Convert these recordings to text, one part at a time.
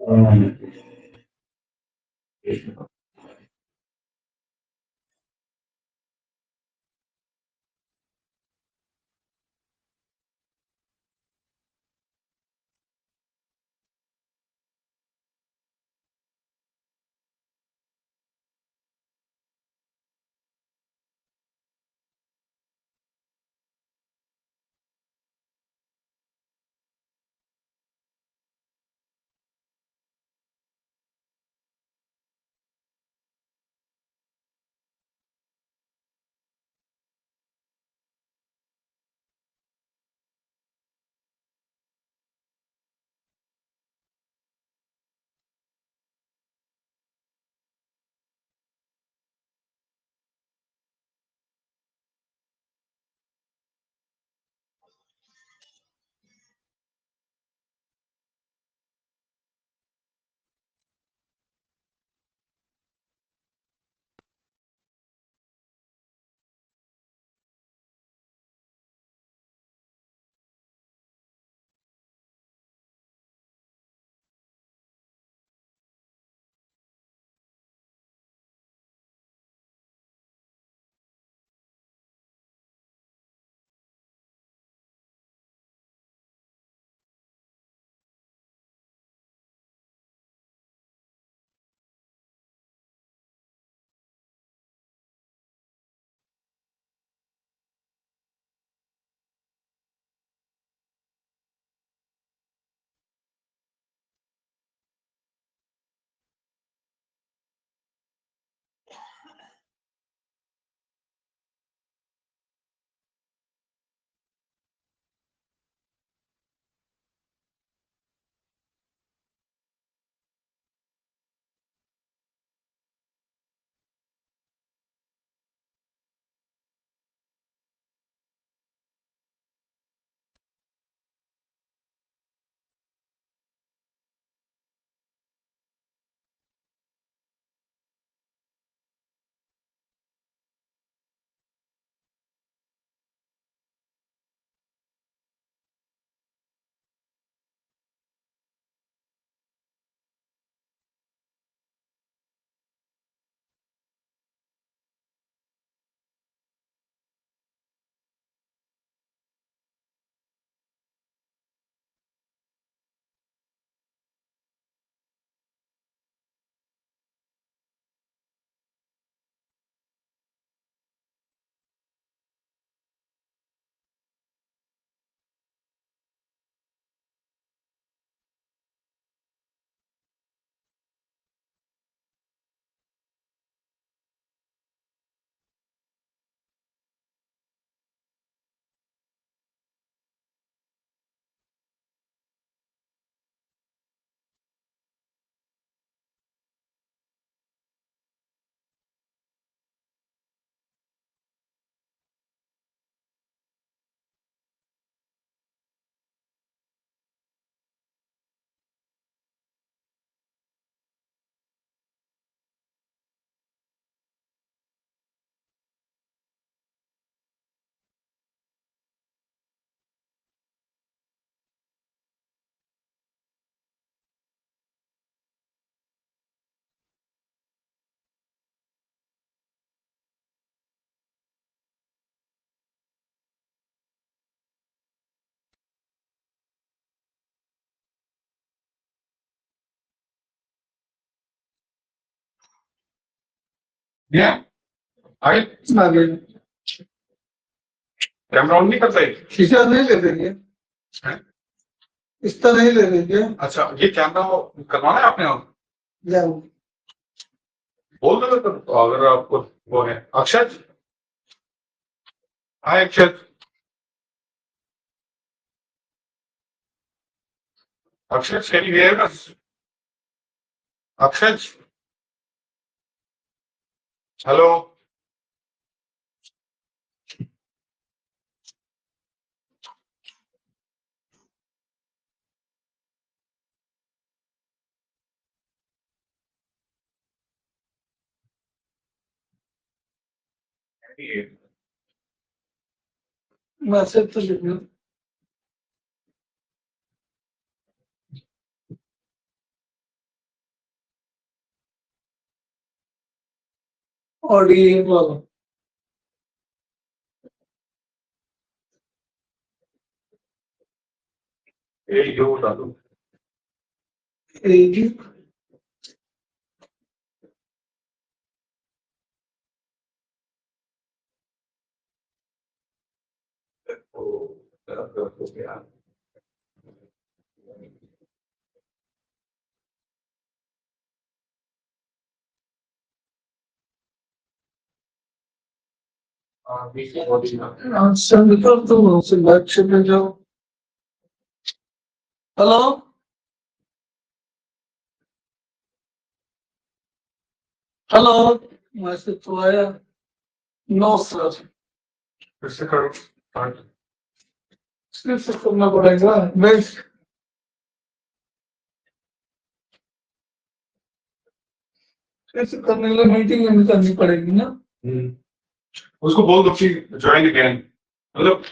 Yeah, आगे आगे camera on नहीं करता है। शीशा नहीं ले रही है, हैं? इस तरह नहीं ले रही है। अच्छा, ये कैमरा करवाना है आपने ऑन? जाओ बोल दो तो अगर आपको वो है। Akshat, hi Akshat. Akshat can you hear us? Akshat, hello. Message तो लिखना। ऑडियो वाला ये उठा दो। एजी संगठन तो से लक्ष्य में जाओ। हेलो हेलो मैसेज तो आया। नो सर फिर से करो start। फिर से करना पड़ेगा। मैं फिर से करने के लिए मीटिंग में करनी पड़ेगी ना। उसको बोल दो कि ज्वाइन अगेन, मतलब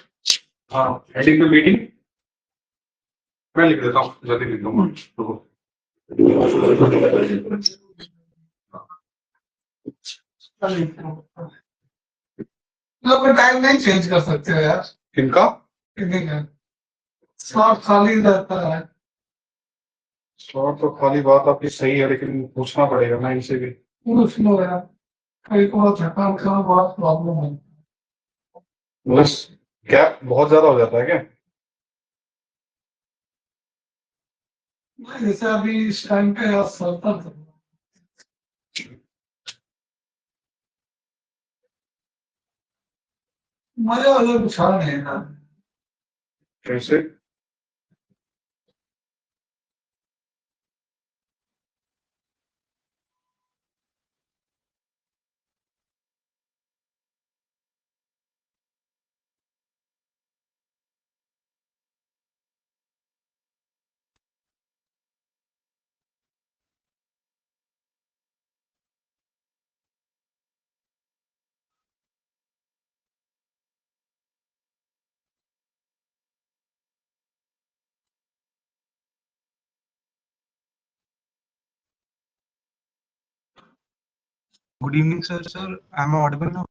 हाँ हेडिंग पे मीटिंग मैं लिख देता हूँ, जल्दी लिख दूंगा। रुको। लोग टाइम नहीं चेंज कर सकते हो यार। किनका? कितने का स्लॉट खाली रहता है। स्लॉट तो खाली बात आपकी सही है, लेकिन पूछना पड़ेगा ना इनसे भी। पूछ लो यार, कई को थकान का बहुत प्रॉब्लम है। बस गैप बहुत ज्यादा हो जाता है क्या? जैसे अभी इस टाइम पे यार चलता था, मजा अलग कुछ नहीं है ना। कैसे? Good evening, sir. Sir, am I audible now?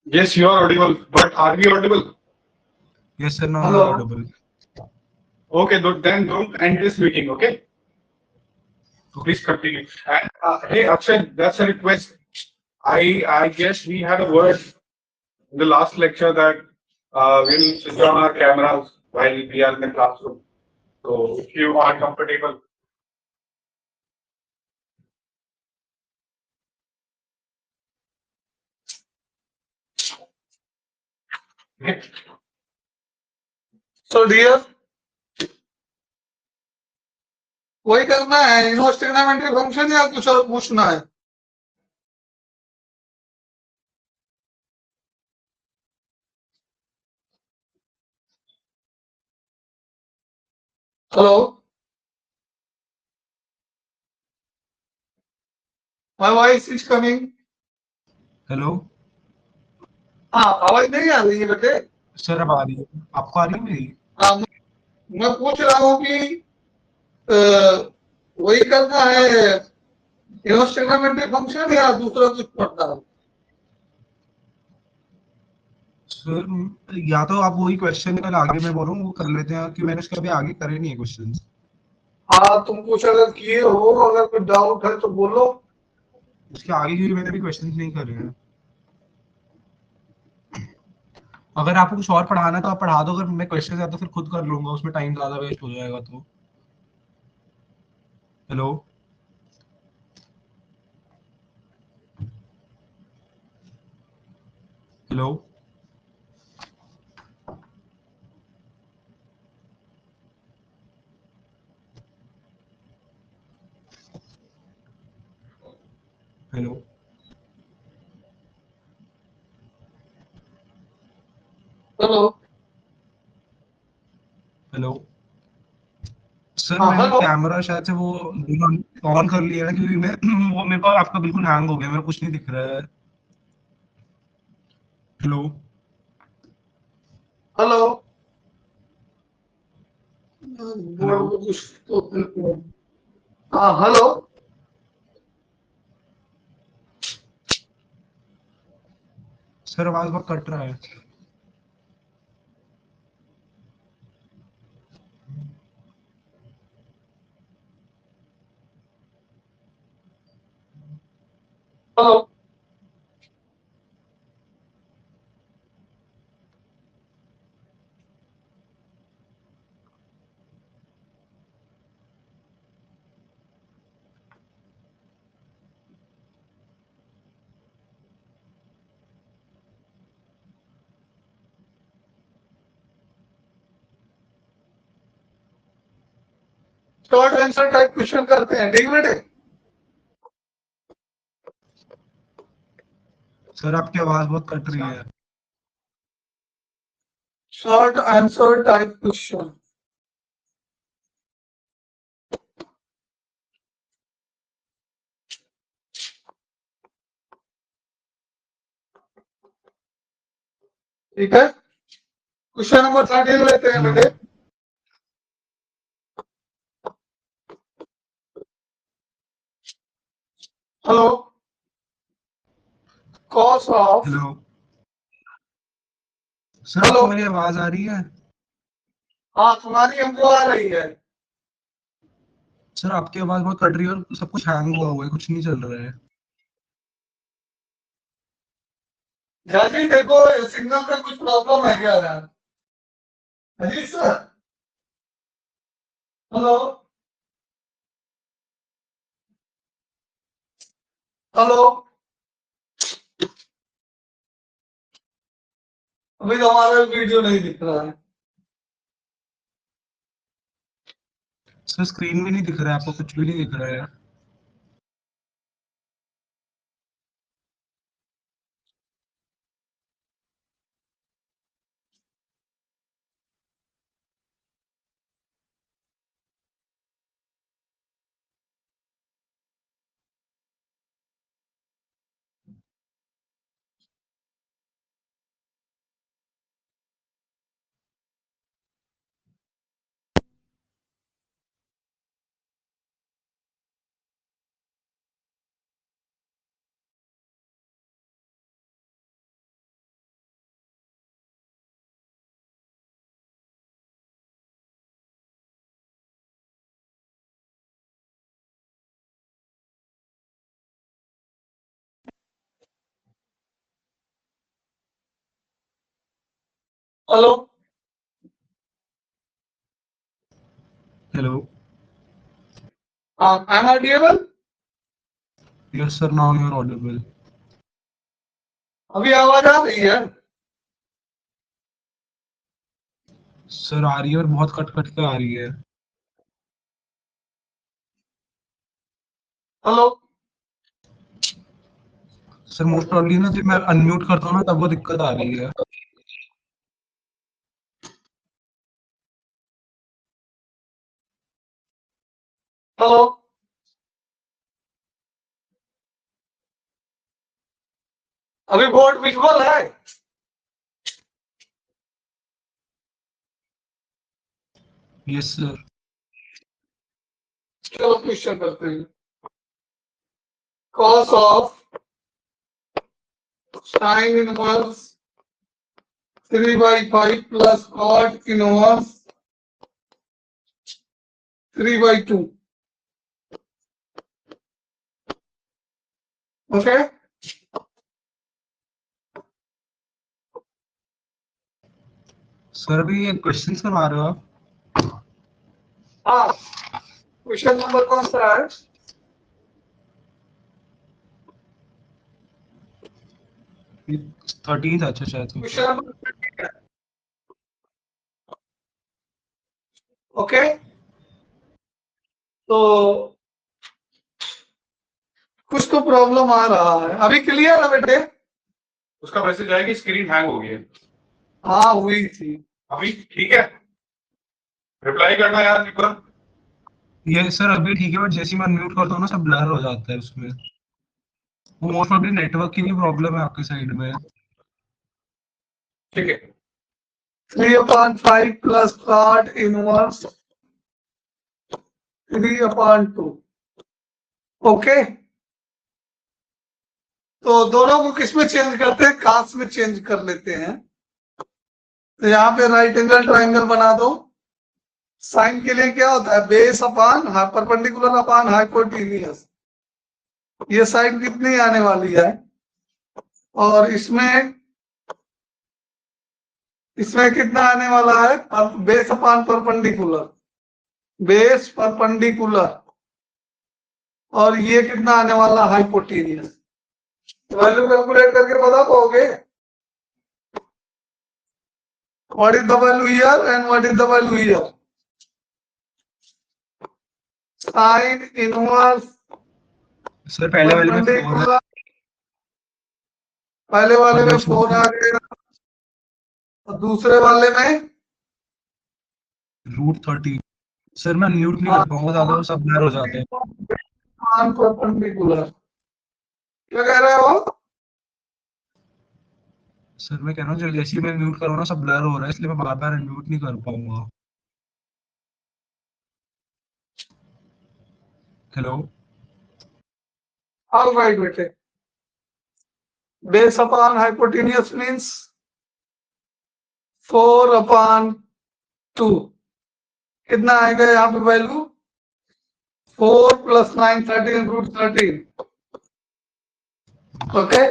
Yes, you are audible, but are we audible? Yes, sir. Now Hello. I'm audible. Okay, then don't end this meeting, okay? Please continue. And hey, Akshay, that's a request. I guess we had a word in the last lecture that we'll switch on our cameras while we are in the classroom. So if you are comfortable. Okay. So dear, वही करना है investment function या कुछ और पूछना है? Hello, my voice is coming. Hello. हाँ, आवाज नहीं आ रही है बेटे? सर अब आ रही है, आपको आ रही है मेरी? हाँ, मैं पूछ रहा हूँ कि अ, वही करना है इन्वेस्टमेंट फंक्शन या दूसरा कुछ पढ़ना है? सर या तो आप वही क्वेश्चन कल आगे मैं बोल रहा हूँ वो कर लेते हैं, कि मैंने उसके अभी आगे करे नहीं है क्वेश्चन। हाँ, तुम कुछ अगर किए हो, अगर कोई डाउट है तो बोलो। उसके आगे क्योंकि मैंने अभी क्वेश्चन नहीं करे हैं। अगर आपको कुछ और पढ़ाना है तो आप पढ़ा दो, अगर मैं क्वेश्चन है तो फिर खुद कर लूंगा, उसमें टाइम ज्यादा वेस्ट हो जाएगा तो। Hello hello hello hello. Hello sir, हाँ मैंने हेलो। कैमरा शायद से वो ऑन कर लिया है, क्योंकि मैं वो मेरे को आपका बिल्कुल हैंग हो गया, मेरा कुछ नहीं दिख रहा है। Hello hello. हेलो बोल कुछ तो हाँ हेलो। सर आवाज बहुत कट रहा है। Hello. Short answer type question करते हैं, ठीक बेटे। सर आपकी आवाज बहुत कट रही है। Short answer type question. ठीक है, क्वेश्चन नंबर 13 लेते हैं बेटे। Hello. Cos of. Hello sir, hello. आपको मेरी आवाज आ रही है? हाँ तुम्हारी हमको आ रही है। सर आपकी आवाज बहुत कट रही है और सब कुछ हैंग हुआ है, कुछ नहीं चल रहा है। जल्दी देखो सिग्नल का कुछ प्रॉब्लम है क्या यार। अजीत सर। हेलो। हेलो। अभी तो हमारा वीडियो नहीं दिख रहा है। सर स्क्रीन में नहीं दिख रहा है, आपको कुछ भी नहीं दिख रहा है। Hello. Hello. I am audible. Yes sir, now you are audible. अभी आवाज आ रही है। सर आ रही है और बहुत कट कट के आ रही है। हेलो। सर मोस्ट प्रॉब्ली ना, जब मैं अनम्यूट करता हूँ ना तब वो दिक्कत आ रही है। हेलो। अभी बोर्ड विजुअल है। Yes sir. चलो क्वेश्चन करते हैं। Cos of sine inverse 3/5 plus cot inverse 3/2। Okay. Sir अभी ये क्वेश्चन करवा रहे हो आप? हाँ क्वेश्चन नंबर कौन सा है। 13 था, अच्छा शायद। Question number. ओके। तो कुछ तो प्रॉब्लम आ रहा है, अभी क्लियर है बेटे। उसका मैसेज आया कि स्क्रीन हैंग हो गई है। हाँ हुई थी। अभी ठीक है, रिप्लाई करना यार एक बार। ये सर अभी ठीक है, बट जैसे ही मैं अनम्यूट करता हूँ ना सब ब्लर हो जाता है उसमें। वो मोस्ट प्रॉब्ली नेटवर्क की भी प्रॉब्लम है आपकी साइड में। ठीक है। 3/5 प्लस कॉट इनवर्स 3/2। ओके, तो दोनों को किस में चेंज करते हैं? कास में चेंज कर लेते हैं। तो यहाँ पे राइट एंगल ट्राइंगल बना दो। साइन के लिए क्या होता है? बेस अपान परपेंडिकुलर अपान हाइपोटेन्यूज। ये साइन कितनी आने वाली है? और इसमें कितना आने वाला है? Base upon perpendicular, base perpendicular, और ये कितना आने वाला? हाइपोटेन्यूज। वैल्यू कैलकुलेट करके बता पाओगे? What is the value here and what is the value here? Sine inverse sir पहले वाले में 4 है, परपेंडिकुलर, पहले वाले में 4 आ गया और दूसरे वाले में √30। सर मैं म्यूट नहीं कर पाऊंगा, ज्यादा वो सब ब्लर हो जाते हैं। परपेंडिकुलर। क्या कह रहे हो? सर मैं कह रहा हूँ जैसे ही मैं म्यूट कर रहा हूँ ना सब ब्लर हो रहा है, इसलिए मैं बार बार म्यूट नहीं कर पाऊंगा। हेलो, ऑल राइट बेटे। Base upon hypotenuse means 4/2। कितना आएगा यहाँ पे वैल्यू? 4 + 9 13 √13। ओके,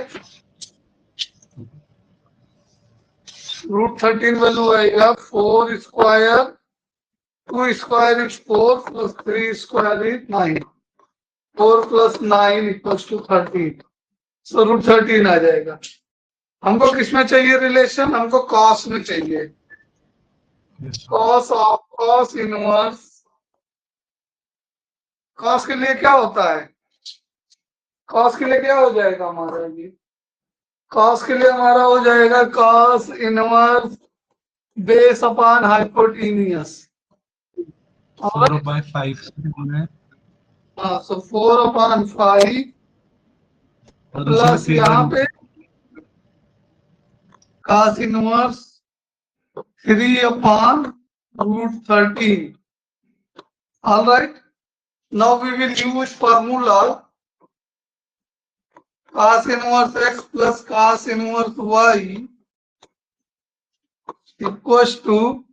√13 वैल्यू आएगा 4 square, 2 square is 4 + 3 square is 9। 4 + 9 = 13। सो √13 आ जाएगा। हमको किस में चाहिए रिलेशन? हमको कॉस में चाहिए। Cos of cos inverse. Cos के लिए क्या होता है? कॉस के लिए क्या हो जाएगा हमारा? ये कॉस के लिए हमारा हो जाएगा cos inverse base upon hypotenuse. 4/5 है। हाँ, सो 4/5 और दूसरे में प्लस यहाँ पे cos inverse 3/√13। All right. Now we will use formula cos inverse x plus cos inverse y equals to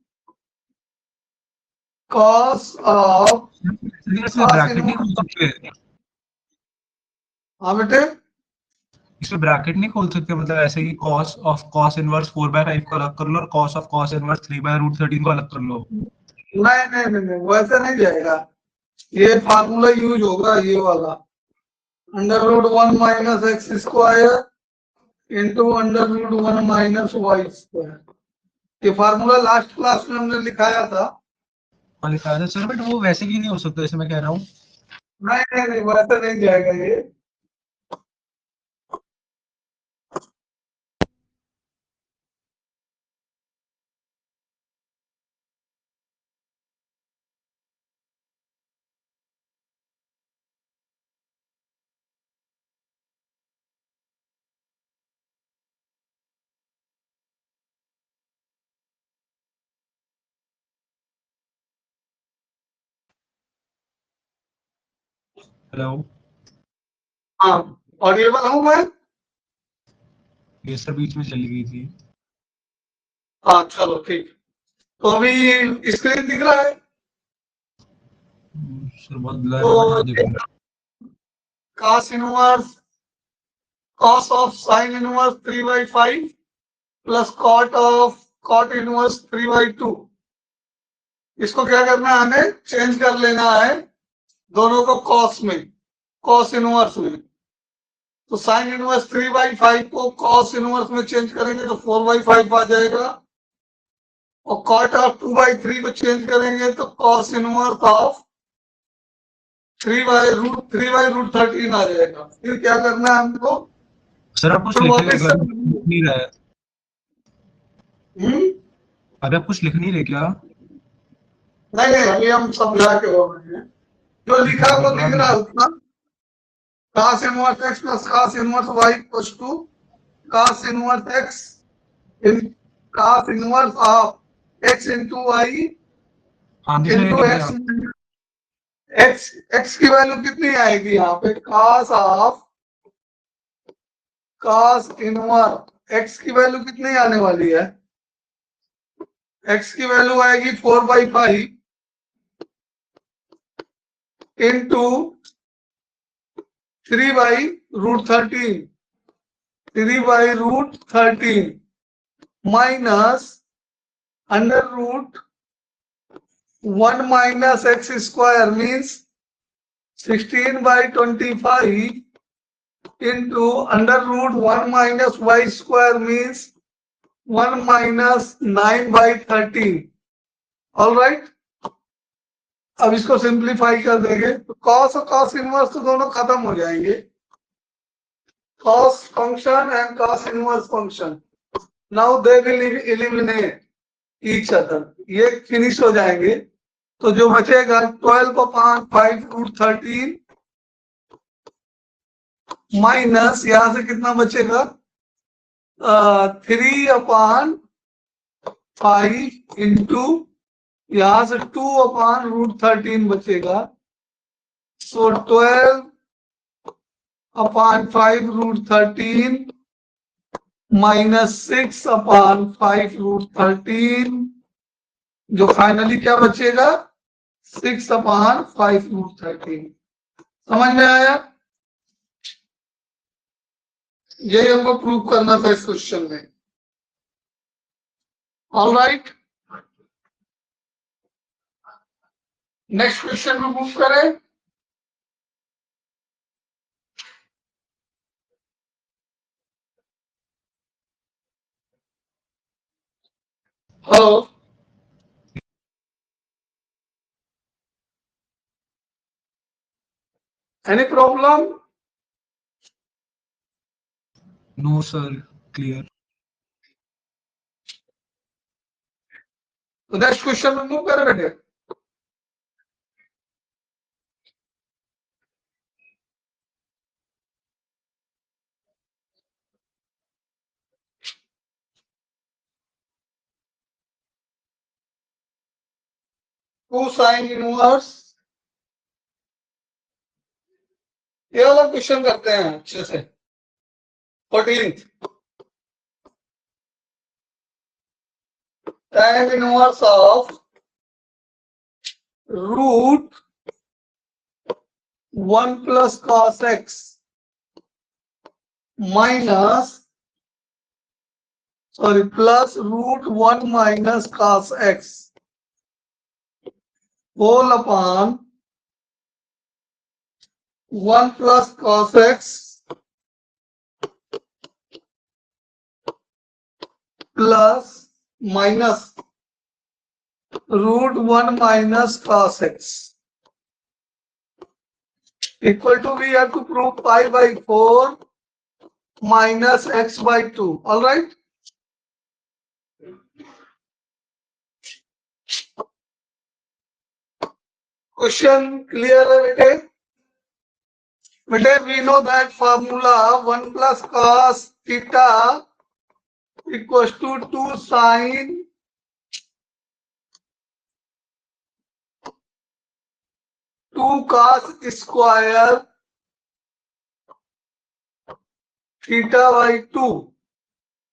cos of इसमें ब्रैकेट नहीं खोल सकते? हाँ बेटे, इसमें ब्रैकेट नहीं खोल सकते, मतलब ऐसे कि cos of cos इनवर्स 4/5 को अलग कर लो और cos of cos इनवर्स 3/√13 को अलग कर लो। नहीं, वैसे नहीं जाएगा। ये फार्मूला यूज होगा ये वाला, √1 - x square into √1 - y square. ये फार्मूला लास्ट क्लास में हमने लिखाया था। और लिखा था सर, बट वो वैसे ही नहीं हो सकता जैसे मैं कह रहा हूँ। नहीं, वैसे नहीं जाएगा ये। हेलो, हाँ, ऑडिएबल हूँ मैं? ये सर बीच में चली गई थी। हाँ चलो ठीक। तो अभी स्क्रीन दिख रहा है? सर बहुत ब्लर तो है, दिख रहा है। cos inverse cos of sin inverse 3/5 plus cot of cot inverse 3/2। इसको क्या करना है? हमें चेंज कर लेना है दोनों को cos में, cos इनवर्स में। तो sin इनवर्स 3/5 को cos इनवर्स में चेंज करेंगे तो 4/5 आ जाएगा, और cot ऑफ 2/3 को चेंज करेंगे तो cos इनवर्स ऑफ 3/√13 आ जाएगा। फिर क्या करना है हमको? सर आप कुछ तो लिख वापस नहीं रहे? अभी आप कुछ लिख नहीं रहे क्या? नहीं, अभी हम समझा के हो रहे हैं। जो लिखा वो लिख रहा है उतना। cos inverse x plus cos inverse y equals to cos inverse x in cos inverse of x into y हाँ, इंटू x एक्स की वैल्यू कितनी आएगी यहाँ पे, cos इनवर्स एक्स की वैल्यू कितनी आने वाली है, एक्स की वैल्यू आएगी 4/5 into 3/√13 3/√13 minus under root 1 minus x square means 16/25 into under root 1 minus y square means 1 minus 9/13. All right. अब इसको सिंप्लीफाई कर देंगे तो cos और cos इनवर्स तो दोनों खत्म हो जाएंगे, cos function and cos inverse function. Now they will eliminate each other. ये फिनिश हो जाएंगे तो जो बचेगा 12/5√13 माइनस यहां से कितना बचेगा 3/5 इंटू यहां से 2/√13 बचेगा, सो 12/5√13 माइनस 6/5√13 जो फाइनली क्या बचेगा 6/5√13। समझ में आया? यही हमको प्रूव करना था इस क्वेश्चन में। ऑल राइट, नेक्स्ट क्वेश्चन में मूव करें। Hello, any problem? No sir, clear. तो नेक्स्ट क्वेश्चन में मूव करें बेटे। टू साइन इनवर्स, ये वाला क्वेश्चन करते हैं अच्छे से। 14th tan inverse of root 1 plus cos x minus plus root 1 minus cos x whole upon 1 plus cos x plus minus root 1 minus cos x equal to we have to prove pi/4 minus x/2. All right. Question clear है बेटे? बेटे we know that formula 1 plus cos theta equals to 2 sin 2 cos square theta/2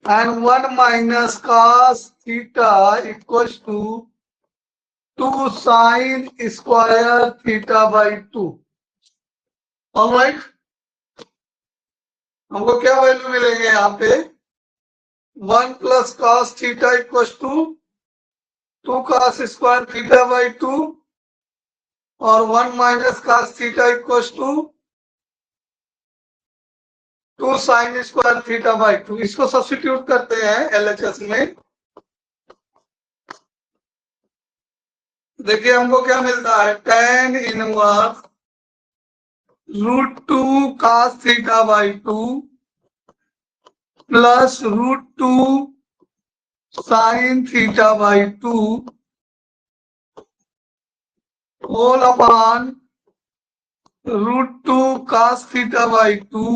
and 1 minus cos theta equals to 2 sin square theta/2. All right. हमको क्या value मिलेंगे यहाँ पे 1 plus cos theta equals to 2 cos square theta/2 और 1 minus cos theta equals to 2 sin square theta/2। इसको substitute करते हैं LHS में। देखिए हमको क्या मिलता है tan inverse root 2 cos theta/2 plus root 2 sin theta/2 whole upon root 2 cos theta/2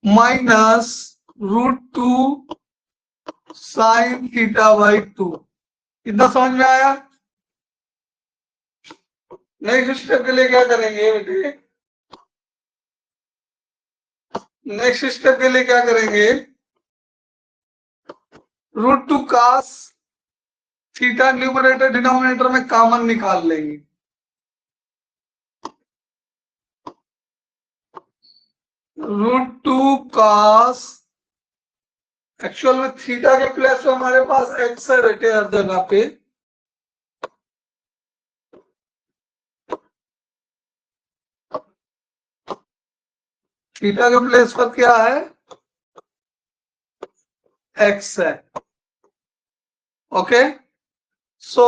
minus root 2 sin theta/2। कितना समझ में आया? नेक्स्ट स्टेप के लिए क्या करेंगे बेटे? नेक्स्ट स्टेप के लिए क्या करेंगे? Root two cos theta numerator denominator में कॉमन निकाल लेंगे। रूट टू कास, एक्चुअल में थीटा के प्लेस में हमारे पास एक्स है बेटे हर जगह पे, थीटा के प्लेस पर क्या है? एक्स है। ओके, सो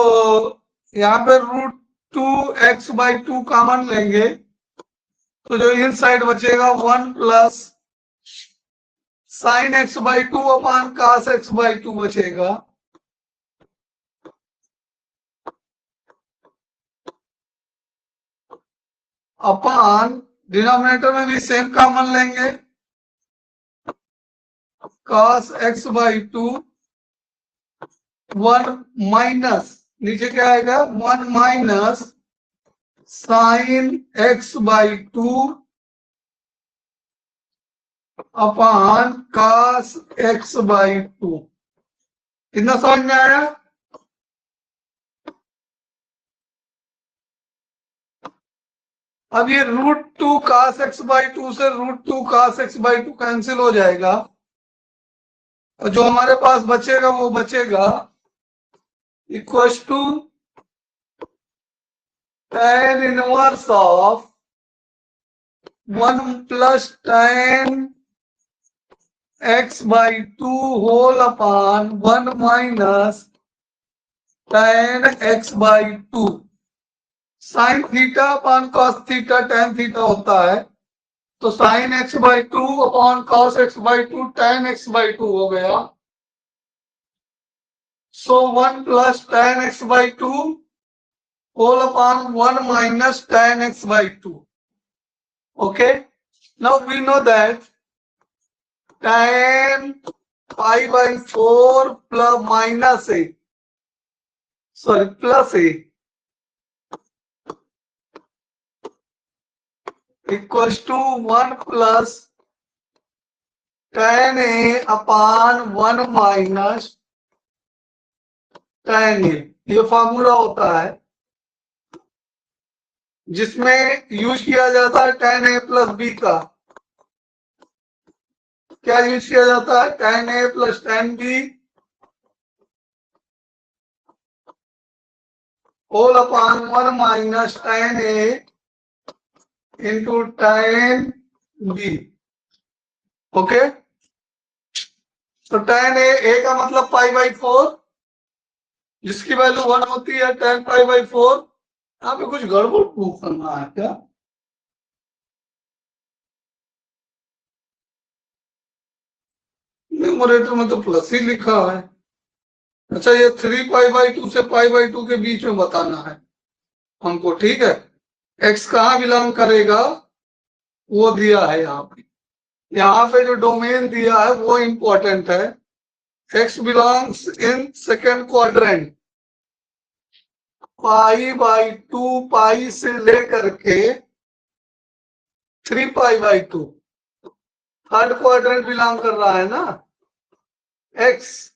यहाँ पे root two x by two common लेंगे तो जो इन साइड बचेगा 1 plus sine x by two upon cos x by two बचेगा, अपान डिनोमिनेटर में भी सेम कॉमन लेंगे, cos x by two 1 minus नीचे क्या आएगा? 1 minus sine x by two upon cos x by two. कितना समझ में आया? अब ये root two cos x by two से root two cos x by two cancel हो जाएगा और जो हमारे पास बचेगा वो बचेगा equal to tan inverse of 1 plus tan x by two whole upon 1 minus tan x by two. Sine theta upon cos theta tan theta होता है, तो sine x by two upon cos x by two tan x by two हो गया। So 1 plus tan x by two whole upon 1 minus tan x by two. Okay, now we know that tan pi by 4 plus minus a, sorry plus a equal to 1 plus tan a upon 1 minus tan a. ये formula होता है जिसमें use किया जाता है tan A plus B का। क्या use किया जाता है? tan A plus tan B whole upon 1 minus tan A into tan B. Okay, तो tan ए का मतलब पाई बाई 4 जिसकी वैल्यू 1 होती है, tan पाई बाई 4। यहाँ पे कुछ गड़बड़ प्रूफ करना है क्या? न्यूमरेटर में तो प्लस ही लिखा है। अच्छा, ये 3 पाई बाई 2 से पाई बाई 2 के बीच में बताना है हमको, ठीक है। एक्स कहाँ बिलोंग करेगा वो दिया है यहाँ पे। यहाँ पे जो डोमेन दिया है वो इंपॉर्टेंट है। X belongs in second quadrant, pi by 2 पाई से लेकर के 3 पाई बाई 2 थर्ड क्वाड्रेंट बिलोंग कर रहा है ना एक्स।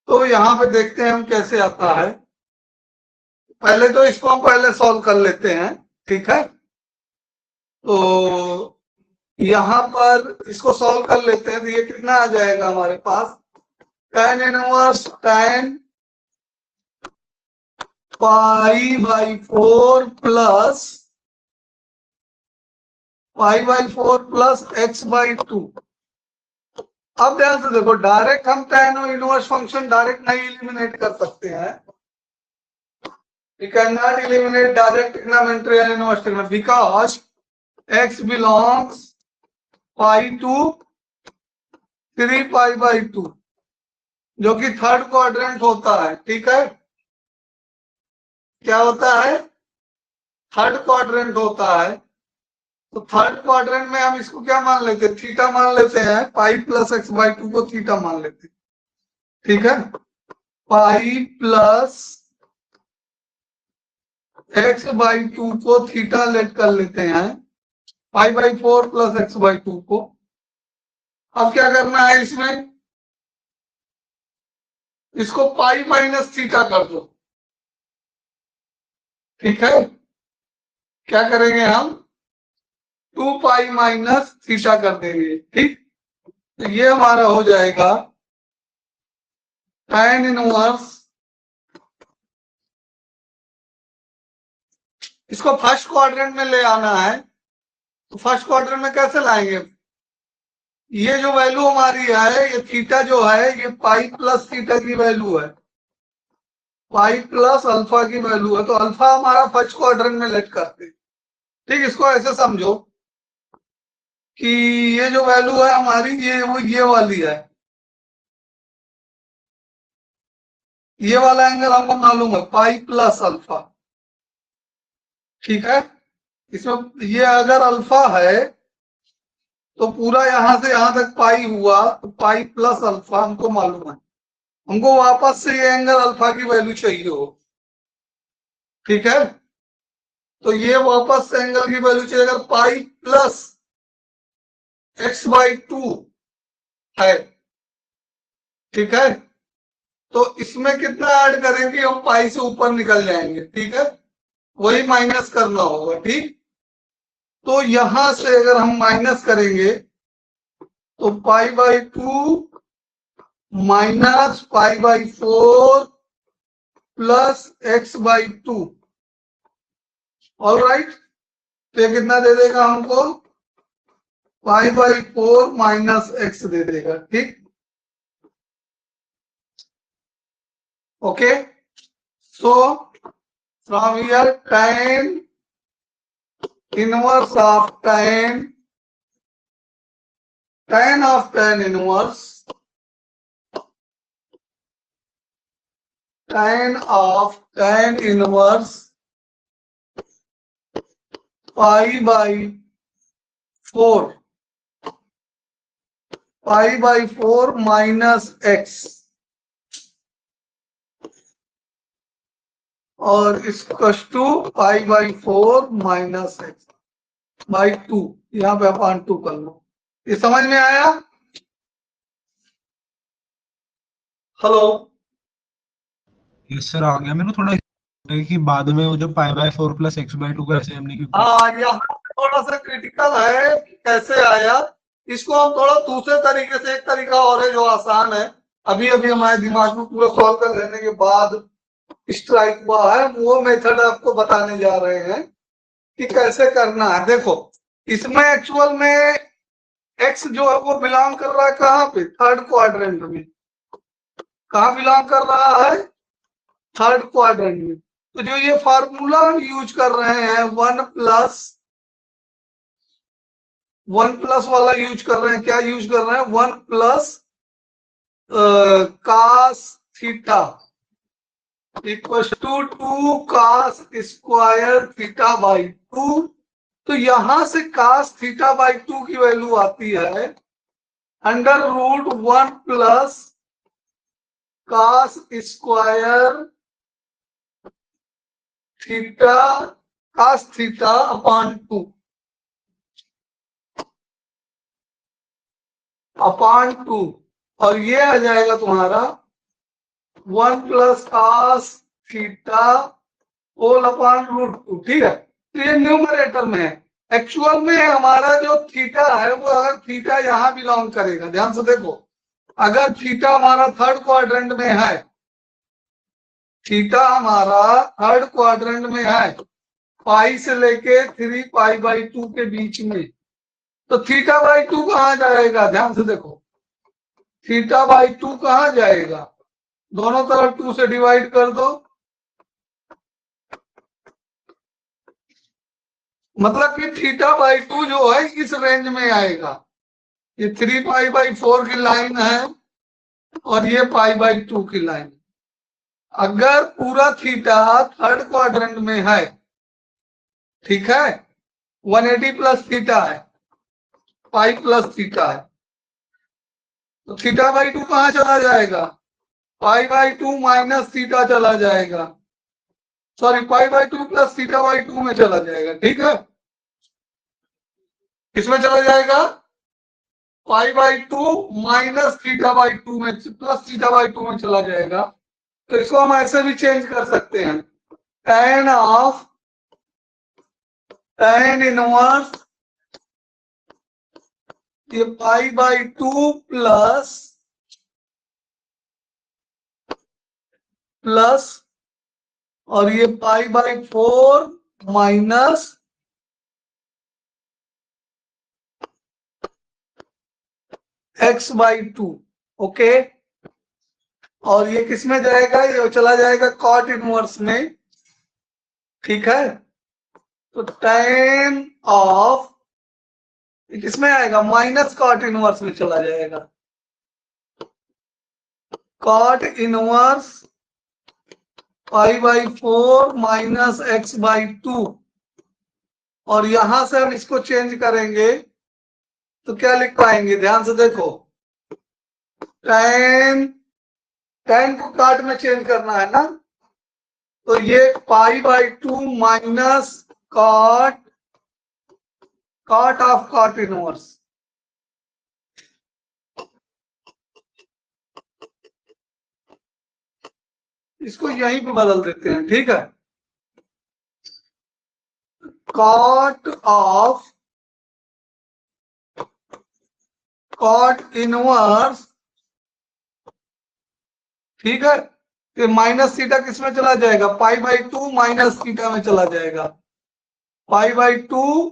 तो यहाँ पे देखते हैं हम कैसे आता है। पहले तो इसको हम पहले सॉल्व कर लेते हैं, ठीक है। तो यहाँ पर इसको सॉल्व कर लेते हैं तो ये कितना आ जाएगा हमारे पास? tan inverse tan pi by 4 plus pi by 4 plus x by 2। अब ध्यान से देखो, डायरेक्ट हम tan और इनवर्स फंक्शन डायरेक्ट नहीं एलिमिनेट कर सकते हैं। We cannot eliminate direct trigonometry and inverse trigonometry because x belongs pi to 3 pi by 2 जो कि थर्ड क्वाड्रेंट होता है, ठीक है। क्या होता है? थर्ड क्वाड्रेंट होता है। तो थर्ड क्वाड्रेंट में हम इसको क्या मान लेते हैं? थीटा मान लेते हैं। पाई प्लस एक्स बाई 2 को थीटा मान लेते हैं, ठीक है। पाई प्लस x/2 को थीटा लेट कर लेते हैं, π/4 प्लस x/2 को। अब क्या करना है इसमें, इसको पाई माइनस थीटा कर दो। ठीक है, क्या करेंगे हम, 2 पाई माइनस थीटा कर देंगे। ठीक, तो ये हमारा हो जाएगा tan इनवर्स, इसको फर्स्ट क्वाड्रेंट में ले आना है। तो फर्स्ट क्वाड्रेंट में कैसे लाएंगे, ये जो वैल्यू हमारी है, ये थीटा जो है, ये पाई प्लस थीटा की वैल्यू है, पाई प्लस अल्फा की वैल्यू है। तो अल्फा हमारा फर्स्ट क्वाड्रेंट में लेट करते हैं। ठीक, इसको ऐसे समझो कि ये जो वैल्यू है हमारी, ये वाली है, ये वाला एंगल हमको मालूम है, पाई प्लस अल्फा। ठीक है, इसमें ये अगर अल्फा है तो पूरा यहां से यहां तक पाई हुआ, तो पाई प्लस अल्फा हमको मालूम है। हमको वापस से ये एंगल अल्फा की वैल्यू चाहिए हो। ठीक है, तो ये वापस से एंगल की वैल्यू चाहिए, अगर पाई प्लस x/2 है। ठीक है, तो इसमें कितना ऐड करेंगे, हम पाई से ऊपर निकल जाएंगे। ठीक है, वही माइनस करना होगा। ठीक, तो यहां से अगर हम माइनस करेंगे तो π/2 माइनस π/4 प्लस x/2। ऑलराइट, तो ये कितना दे देगा हमको, π/4 माइनस x दे देगा। ठीक, okay, so from here tan inverse of tan of tan inverse, tan of tan inverse π/4 minus x, और इसकस टू π/4 माइनस x/2, यहाँ पे अपन 2 कर लो। ये समझ में आया? हेलो, यस सर, आ गया मेरे को थोड़ा कि बाद में वो जो π/4 प्लस x/2 कैसे हमने क्योंकि हाँ, यहाँ थोड़ा सा क्रिटिकल है कि कैसे आया। इसको हम थोड़ा दूसरे तरीके से, एक तरीका और है जो आसान है, अभी अभी हमारे दिमाग में पूरा सॉल्व कर लेने के बाद स्ट्राइक हुआ है, वो मेथड आपको बताने जा रहे हैं कि कैसे करना है। देखो, इसमें एक्चुअल में x जो है वो बिलोंग कर रहा है कहाँ पे, थर्ड क्वाड्रेंट में। कहाँ बिलोंग कर रहा है, थर्ड क्वाड्रेंट में। तो जो ये फार्मूला हम यूज कर रहे हैं, 1 प्लस वाला यूज कर रहे हैं। क्या यूज कर रहे हैं, 1 plus cos theta equal to 2 cos square theta by 2। तो यहां से cos थीटा बाई 2 की वैल्यू आती है √1 plus cos square theta cos theta upon 2, और ये आ जाएगा तुम्हारा 1 plus cos theta whole upon √2। ठीक है, तो ये न्यूमरेटर में है। एक्चुअल में हमारा जो थीटा है वो, अगर थीटा यहाँ बिलोंग करेगा, ध्यान से देखो, अगर थीटा हमारा थर्ड क्वाड्रेंट में है, थीटा हमारा थर्ड क्वाड्रेंट में है, पाई से लेके 3π/2 के बीच में, तो थीटा बाई 2 कहाँ जाएगा, ध्यान से देखो, थीटा बाई 2 कहाँ जाएगा, दोनों तरफ 2 से डिवाइड कर दो, मतलब कि थीटा बाई 2 जो है इस रेंज में आएगा। ये 3π/4 की लाइन है और ये π/2 की लाइन। अगर पूरा थीटा थर्ड क्वाड्रेंट में है, ठीक है, 180 प्लस थीटा है, पाई प्लस थीटा है, तो थीटा बाई 2 कहाँ चला जाएगा, π/2 माइनस थीटा चला जाएगा। Sorry pi by 2 plus theta by 2 में चला जाएगा। ठीक है, किसमें चला जाएगा? पाई बाई 2 माइनस थीटा बाई 2 में, प्लस थीटा बाई 2 में चला जाएगा। तो इसको हम ऐसे भी चेंज कर सकते हैं, tan ऑफ tan इनवर्स ये पाई बाई 2 प्लस और ये pi by 4 minus x by 2। Okay, और ये किस में जाएगा? ये चला जाएगा कॉट इनवर्स में। ठीक है, तो tan ऑफ किसमें आएगा? माइनस कॉट इनवर्स में चला जाएगा। Cot inverse pi by 4 minus x by 2, और यहां से हम इसको चेंज करेंगे तो क्या लिख पाएंगे? ध्यान से देखो, tan को कॉट में चेंज करना है ना, तो ये pi by 2 minus cot of cot inverse. इसको यहीं पे बदल देते हैं। ठीक है, कॉट ऑफ कॉट इनवर्स। ठीक है, तो माइनस थीटा किस में चला जाएगा? पाई बाई 2 माइनस थीटा में चला जाएगा। पाई बाई 2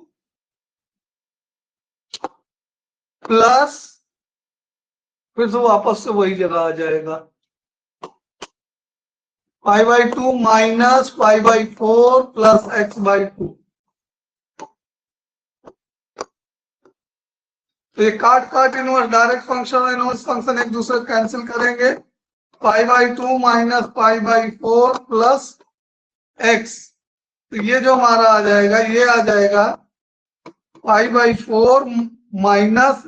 प्लस, फिर से वापस से वही जगह आ जाएगा, पाई by 2 minus pi by 4 plus x by 2। तो ये काट इनवर्स, डायरेक्ट फंक्शन और इनवर्स फंक्शन एक दूसरे कैंसिल करेंगे। पाई by 2 minus pi by 4 plus x, तो ये जो हमारा आ जाएगा, ये आ जाएगा पाई बाई 4 माइनस,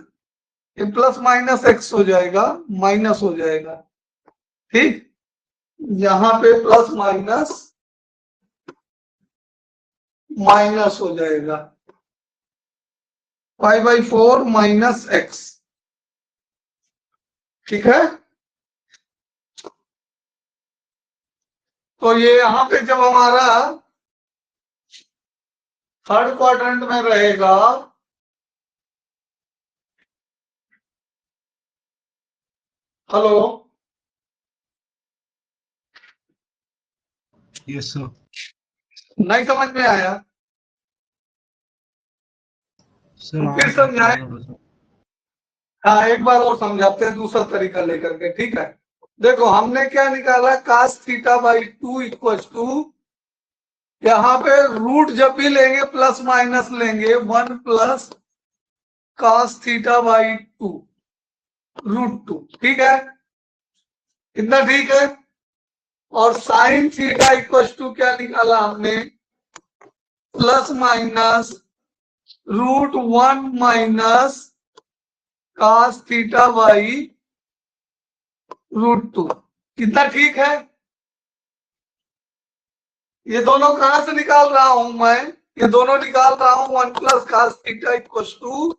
ये प्लस माइनस एक्स हो जाएगा, माइनस हो जाएगा। ठीक, यहां पे प्लस माइनस माइनस हो जाएगा, पाई बाई 4 माइनस एक्स। ठीक है, तो ये यहां पे जब हमारा थर्ड क्वाड्रेंट में रहेगा, हेलो, यस सर। नहीं समझ में आया? सर फिर समझाए। हाँ, एक बार और समझाते हैं दूसरा तरीका लेकर के। ठीक है, देखो हमने क्या निकाला? Cos theta by 2 equal to, यहाँ पे रूट जब भी लेंगे प्लस माइनस लेंगे, 1 plus cos theta by 2 root 2। ठीक है, कितना ठीक है? और साइन थीटा इक्वल टू क्या निकाला हमने? Plus minus root 1 minus cos theta by root 2। कितना ठीक है? ये दोनों कहां से निकाल रहा हूं मैं? ये दोनों निकाल रहा हूं 1 plus cos theta equal to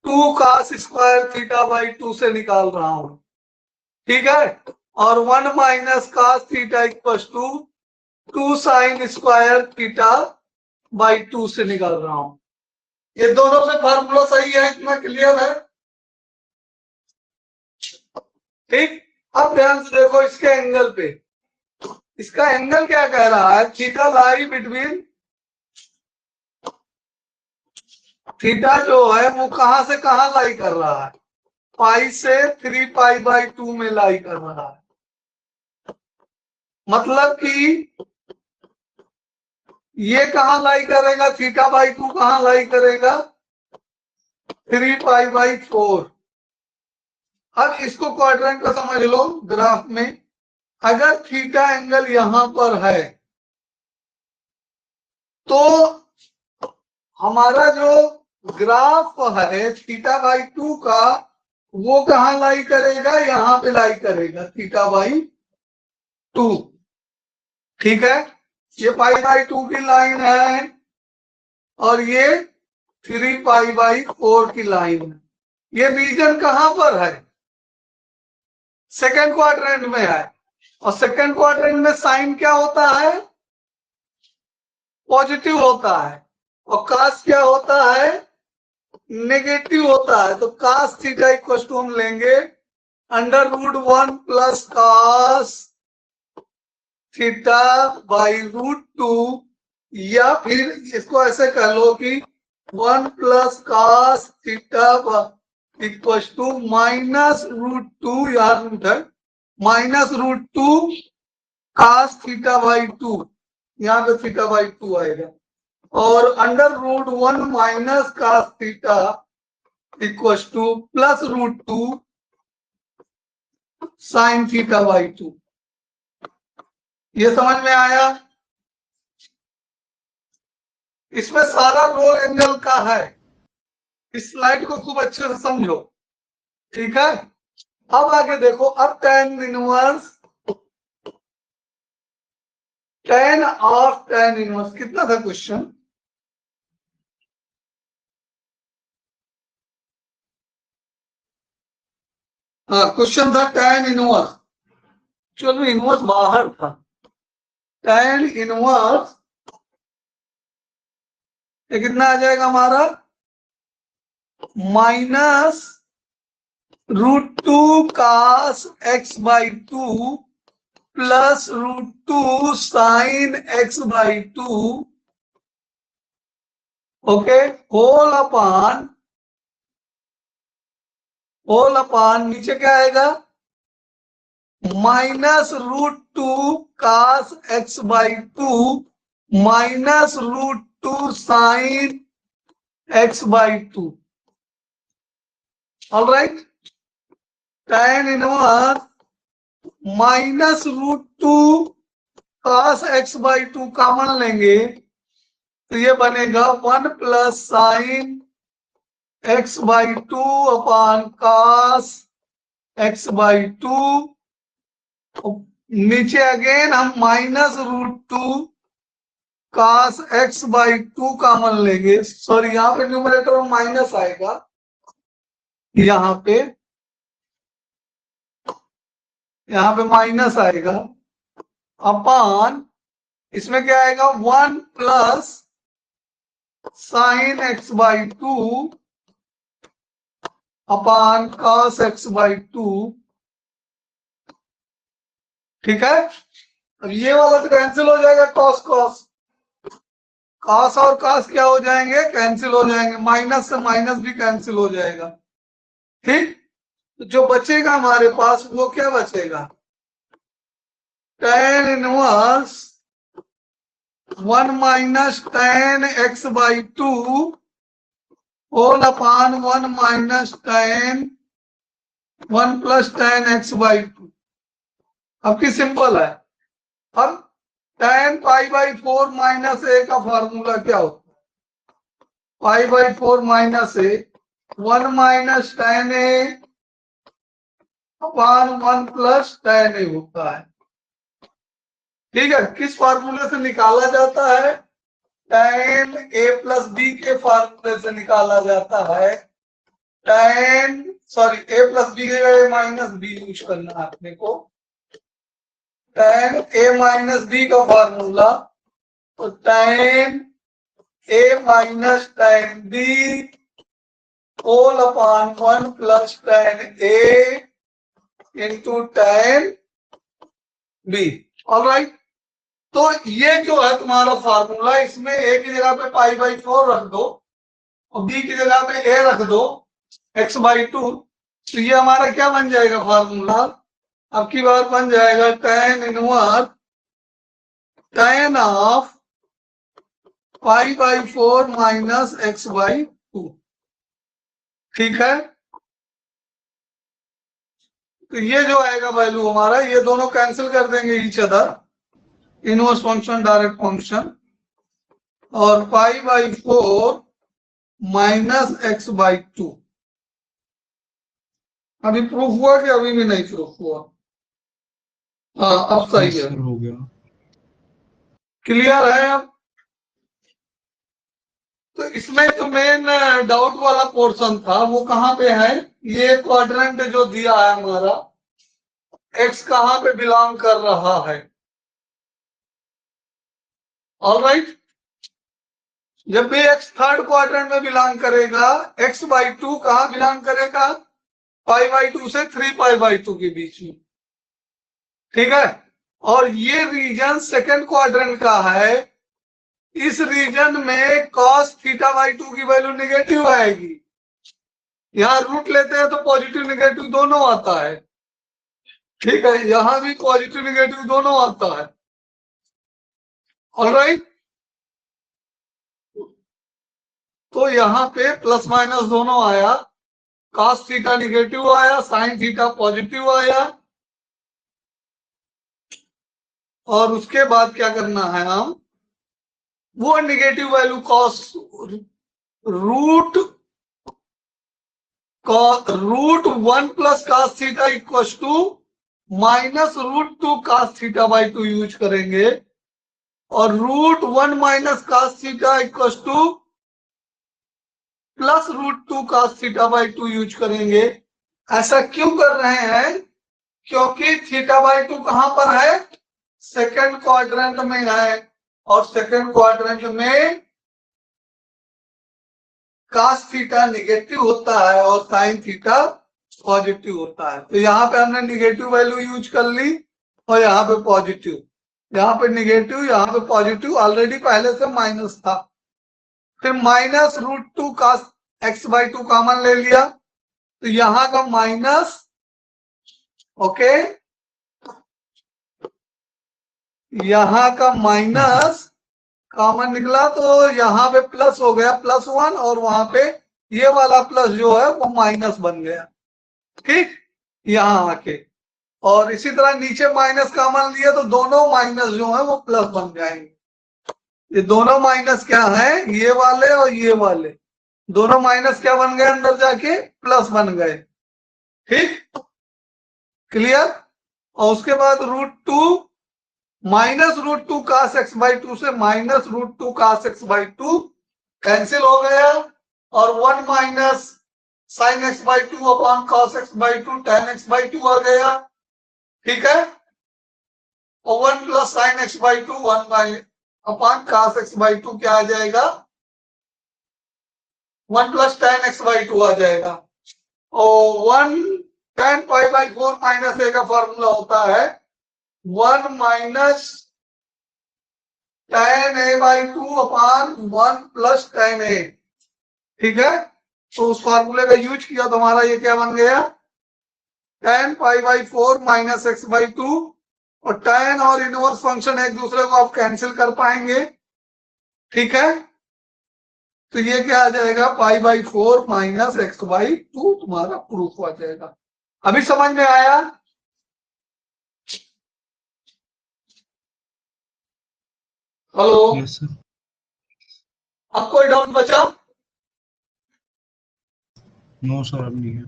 2 cos square theta by 2 से निकाल रहा हूं। ठीक है, और 1 minus cos theta equal to 2 sine square theta by 2 से निकाल रहा हूं। ये दोनों से फार्मूला सही है, इतना क्लियर है? ठीक, अब ध्यान से देखो इसके एंगल पे। इसका एंगल क्या कह रहा है? थीटा लाई बिटवीन, थीटा जो है वो कहां से कहां लाई कर रहा है? पाई से 3 पाई बाई 2 में लाई कर रहा है। मतलब कि ये कहां लाई करेगा? थीटा बाई 2 कहां लाई करेगा? 3 पाई बाई 4। अब इसको क्वाड्रेंट का समझ लो ग्राफ में। अगर थीटा एंगल यहां पर है तो हमारा जो ग्राफ है थीटा बाई 2 का, वो कहां लाई करेगा? यहां पे लाई करेगा, थीटा बाई 2। ठीक है, ये π/2 की लाइन है और ये 3π/4 की लाइन है। ये रीजन कहां पर है? सेकेंड क्वाड्रेंट में है। और सेकेंड क्वाड्रेंट में साइन क्या होता है? पॉजिटिव होता है। और कास क्या होता है? नेगेटिव होता है। तो कास थीटा इक्वल टू हम लेंगे √1 प्लस कास थीटा/√2, या फिर इसको ऐसे कह लो कि 1 plus cos theta equal to -√2, यार रूट है, -√2 कास थीटा/2, यहाँ पे थीटा/2 आएगा, और √1 minus cos theta equal to +√2 sine theta. ये समझ में आया? इसमें सारा रोल एंगल का है। इस स्लाइड को खूब अच्छे से समझो, ठीक है? अब आगे देखो, अब tan इनवर्स कितना था क्वेश्चन? हाँ, क्वेश्चन था tan इनवर्स। चलो इनवर्स बाहर था। tan इनवर्स ये कितना आ जाएगा हमारा? -√2 cos x/2 plus √2 sine x/2, okay, whole upon नीचे क्या आएगा? -√2 cos x/2 minus √2 sine x/2। All right, tan inverse -√2 cos x/2 common लेंगे तो ये बनेगा 1 प्लस साइन x/2 अपान cos x/2। नीचे अगेन हम -√2 cos x/2 कॉमन लेंगे। सॉरी, यहाँ पे न्यूमरेटर में माइनस आएगा, यहाँ पे माइनस आएगा, अपान इसमें क्या आएगा? 1 प्लस साइन x/2 अपान cos x/2। ठीक है, अब ये वाला तो कैंसिल हो जाएगा, cos और cos क्या हो जाएंगे? कैंसिल हो जाएंगे, माइनस से माइनस भी कैंसिल हो जाएगा। ठीक, तो जो बचेगा हमारे पास वो क्या बचेगा? tan inverse 1 minus tan x/2 whole upon 1 minus 1 plus tan x/2। अब की सिंपल है। अब tan π/4 माइनस a का फार्मूला क्या होता है? π/4 minus a 1 minus tan a upon 1 plus tan a होता है। ठीक है, किस फार्मूले से निकाला जाता है? tan a प्लस b के फार्मूले से निकाला जाता है। a प्लस b के माइनस b यूज करना है अपने को। tan a माइनस b का फार्मूला, तो tan a minus tan b whole upon 1 plus tan a into tan b। All right, तो ये जो है तुम्हारा फार्मूला, इसमें a की जगह पे π/4 रख दो और b की जगह पे a रख दो x/2, तो ये हमारा क्या बन जाएगा फार्मूला? अब की बार बन जाएगा tan inverse tan of π/4 minus x/2। ठीक है, तो ये जो आएगा वैल्यू हमारा, ये दोनों कैंसिल कर देंगे each other, inverse function direct function, और π/4 माइनस x/2। अभी प्रूफ हुआ कि अभी भी नहीं प्रूफ हुआ? हाँ, अब सही है। हो गया। क्लियर है अब? तो इसमें जो मेन डाउट वाला पोर्शन था वो कहाँ पे है? ये क्वाड्रेंट जो दिया है हमारा, एक्स कहाँ पे बिलोंग कर रहा है? ऑलराइट, जब भी एक्स थर्ड क्वाड्रेंट में बिलोंग करेगा, एक्स बाई टू कहाँ बिलोंग करेगा? पाई बाई टू से 3 पाई बाई टू के बीच में, ठीक है। और ये रीजन सेकेंड क्वाड्रेंट का है। इस रीजन में कॉस थीटा बाई टू की वैल्यू निगेटिव आएगी। यहां रूट लेते हैं तो पॉजिटिव निगेटिव दोनों आता है, ठीक है। यहां भी पॉजिटिव निगेटिव दोनों आता है। ऑलराइट, तो यहां पे प्लस माइनस दोनों आया। कॉस थीटा निगेटिव आया, साइन थीटा पॉजिटिव आया। और उसके बाद क्या करना है हम? वो negative value cos root 1 plus cos theta equal to minus root 2 cos theta by 2 use करेंगे। और root 1 minus cos theta equal to plus root 2 cos theta by 2 use करेंगे। ऐसा क्यों कर रहे हैं? क्योंकि थीटा बाई 2 कहां पर है? सेकेंड क्वाड्रेंट में है। और सेकेंड क्वाड्रेंट में कॉस थीटा निगेटिव होता है और साइन थीटा पॉजिटिव होता है। तो यहाँ पे हमने निगेटिव वैल्यू यूज कर ली और यहाँ पे पॉजिटिव, यहाँ पे निगेटिव, यहाँ पे पॉजिटिव। ऑलरेडी पहले से माइनस था। फिर minus root 2 cos x by 2 common ले लिया, तो यहाँ का माइनस, ओके, यहाँ का माइनस कॉमन निकला तो यहाँ पे प्लस हो गया, +1। और वहां पे ये वाला प्लस जो है वो माइनस बन गया, ठीक, यहाँ आके। और इसी तरह नीचे माइनस कॉमन लिया तो दोनों माइनस जो है वो प्लस बन जाएंगे। ये दोनों माइनस क्या है? ये वाले और ये वाले दोनों माइनस क्या बन गए? अंदर जाके प्लस बन गए, ठीक, क्लियर। और उसके बाद root 2 minus root 2 cos x by 2 से minus root 2 cos x by 2 cancel हो गया। और 1 minus sine x by 2 upon cos x by 2 tan x by 2 आ गया, ठीक है। और 1 plus sine x by 2 1 by upon cos x by 2 क्या आ जाएगा? 1 प्लस tan एक्स बाई 2 आ जाएगा। और 1 tan पाई बाई 4 माइनस ए का फॉर्मूला होता है 1 minus tan a by 2 upon 1 plus tan a, ठीक है। तो उस फॉर्मूले का यूज किया तो हमारा ये क्या बन गया? tan pi by 4 minus x by 2। और tan और इनवर्स फंक्शन एक दूसरे को आप कैंसिल कर पाएंगे, ठीक है। तो ये क्या आ जाएगा? पाई बाई 4 माइनस एक्स बाई 2 तुम्हारा प्रूफ आ जाएगा। अभी समझ में आया? Hello, yes sir. अब कोई डाउट बचा? नो सर, अब नहीं है।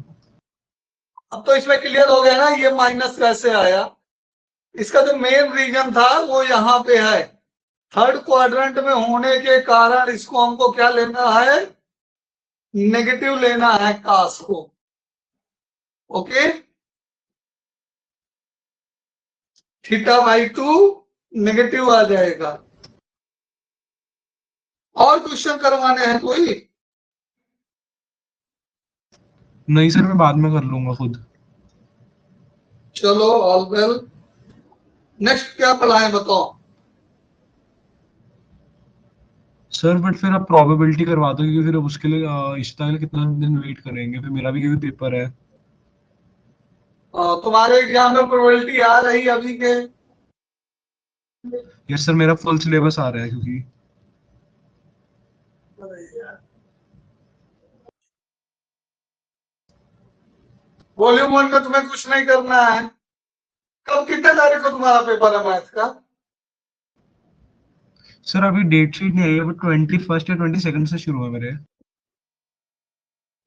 अब तो इसमें क्लियर हो गया ना ये माइनस कैसे आया। इसका जो मेन रीजन था वो यहाँ पे है। थर्ड क्वाड्रेंट में होने के कारण इसको हमको क्या लेना है? नेगेटिव लेना है कास को, ओके। थीटा बाई 2 नेगेटिव आ जाएगा। और क्वेश्चन करवाने हैं कोई? नहीं सर, मैं बाद में कर लूंगा खुद। चलो, ऑल वेल। नेक्स्ट क्या पढ़ाएं बताओ? सर बट फिर आप प्रोबेबिलिटी करवा दो, क्योंकि फिर उसके लिए इश्ता के लिए कितना दिन वेट करेंगे? फिर मेरा भी क्योंकि पेपर है। तुम्हारे एग्जाम में प्रोबेबिलिटी आ रही अभी के? यस सर, मेरा फुल सिलेबस आ रहा है क्योंकि वॉल्यूम 1 में तुम्हें कुछ नहीं करना है। कब, कितने तारीख को तुम्हारा पेपर है मैथ का? सर अभी डेट शीट नहीं आई है, बट 21 या 22 से शुरू है मेरे।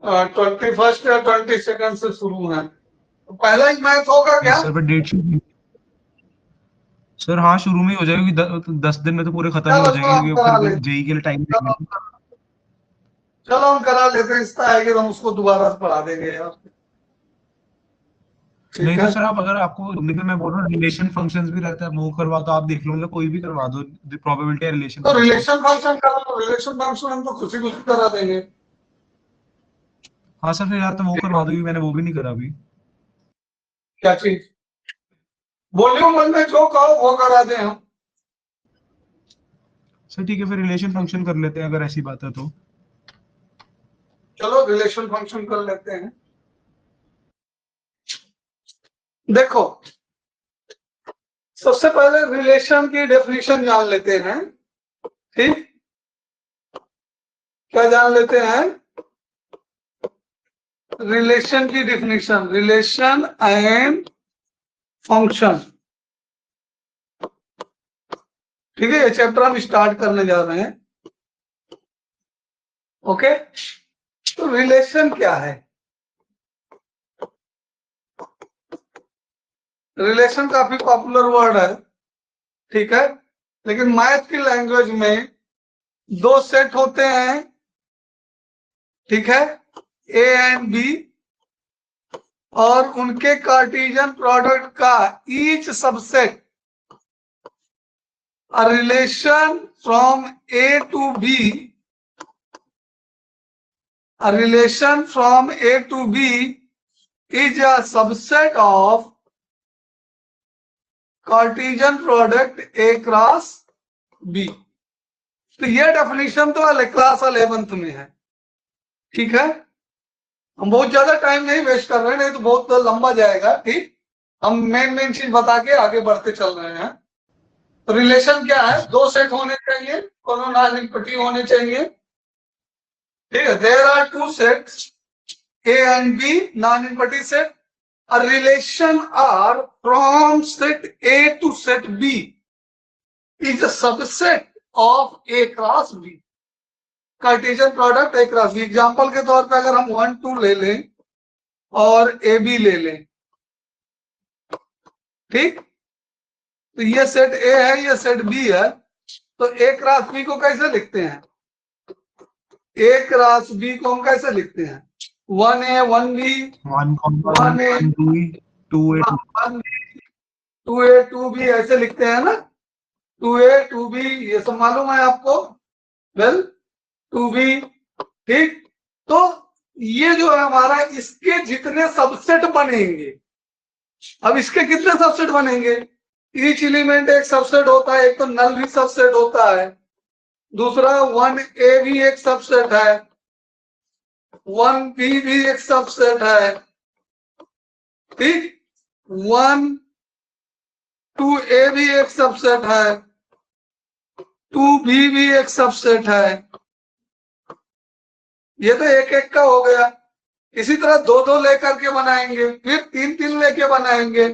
21 या 22 से शुरू है। तो पहला ही मैथ होगा क्या? Yes sir, but date sheet sir हाँ शुरू में ही हो जाएगा क्योंकि 10 दिन में तो पूरे खत्म ही हो चलो जाएंगे हम करा क्योंकि लेते फिर जेई के लिए टाइम चलो देंगे। चलो हम करा लेते हैं, इसका आएगा तो हम उसको दोबारा से पढ़ा देंगे यार। नहीं ठीक तो है। सर आप अगर आपको निकल मैं बोल रहा हूँ रिलेशन फंक्शंस भी रहता है वो करवा तो आप देख लो मतलब कोई भी करवा दो प्रोबेबिलिटी रिलेशन तो फंक्शन। रिलेशन फंक्शन करा लो, रिलेशन फंक्शन हम तो खुशी खुशी करा देंगे। हाँ सर फिर यार तो वो करवा दो क्योंकि मैंने वो भी नहीं करा अभी। क्या चीज? वॉल्यूम वन में जो कहो वो करा दें हम। सर ठीक है फिर रिलेशन फंक्शन कर लेते हैं अगर ऐसी बात है तो। चलो रिलेशन फंक्शन कर लेते हैं। देखो सबसे पहले रिलेशन की डेफिनेशन जान लेते हैं। ठीक, क्या जान लेते हैं? रिलेशन की डेफिनेशन, रिलेशन एंड फंक्शन। ठीक है, ये चैप्टर हम स्टार्ट करने जा रहे हैं। ओके, तो रिलेशन क्या है? रिलेशन काफी पॉपुलर वर्ड है, ठीक है, लेकिन मैथ की लैंग्वेज में दो सेट होते हैं, ठीक है, ए एंड बी, और उनके कार्टेशियन प्रोडक्ट का each subset a relation from A to B, a relation from A to B is a subset of Cartesian product A cross B। तो ये डेफिनेशन तो क्लास 11th में है, ठीक है। हम बहुत ज्यादा टाइम नहीं वेस्ट कर रहे हैं, नहीं तो बहुत लंबा जाएगा। ठीक, हम मेन चीज बता के आगे बढ़ते चल रहे हैं। तो रिलेशन क्या है? दो सेट होने चाहिए, दोनों नॉन इक्विटी होने चाहिए। ठीक है, there are two sets A and B, non-empty set. A relation R from set A to set B is a subset of A cross B. Cartesian product A cross B। Example के तौर पे अगर हम 1 2 ले लें और AB ले लें, ठीक, तो ये सेट A है, ये सेट B है, तो A क्रॉस B को कैसे लिखते हैं? A क्रॉस B को हम कैसे लिखते हैं? 1A 1B 1A 1B 2A 2B ऐसे लिखते हैं ना। 2A 2B ये सब मालूम है आपको? वेल 2B, ठीक। तो ये जो है हमारा, इसके जितने सबसेट बनेंगे, अब इसके कितने सबसेट बनेंगे? ईच एलिमेंट एक सबसेट होता है, एक तो नल भी सबसेट होता है, दूसरा 1A भी एक सबसेट है, 1B भी एक सबसेट है, ठीक, 2A भी एक सबसेट है, 2B भी एक सबसेट है। ये तो एक एक का हो गया। इसी तरह दो दो लेकर के बनाएंगे, फिर तीन तीन लेके बनाएंगे,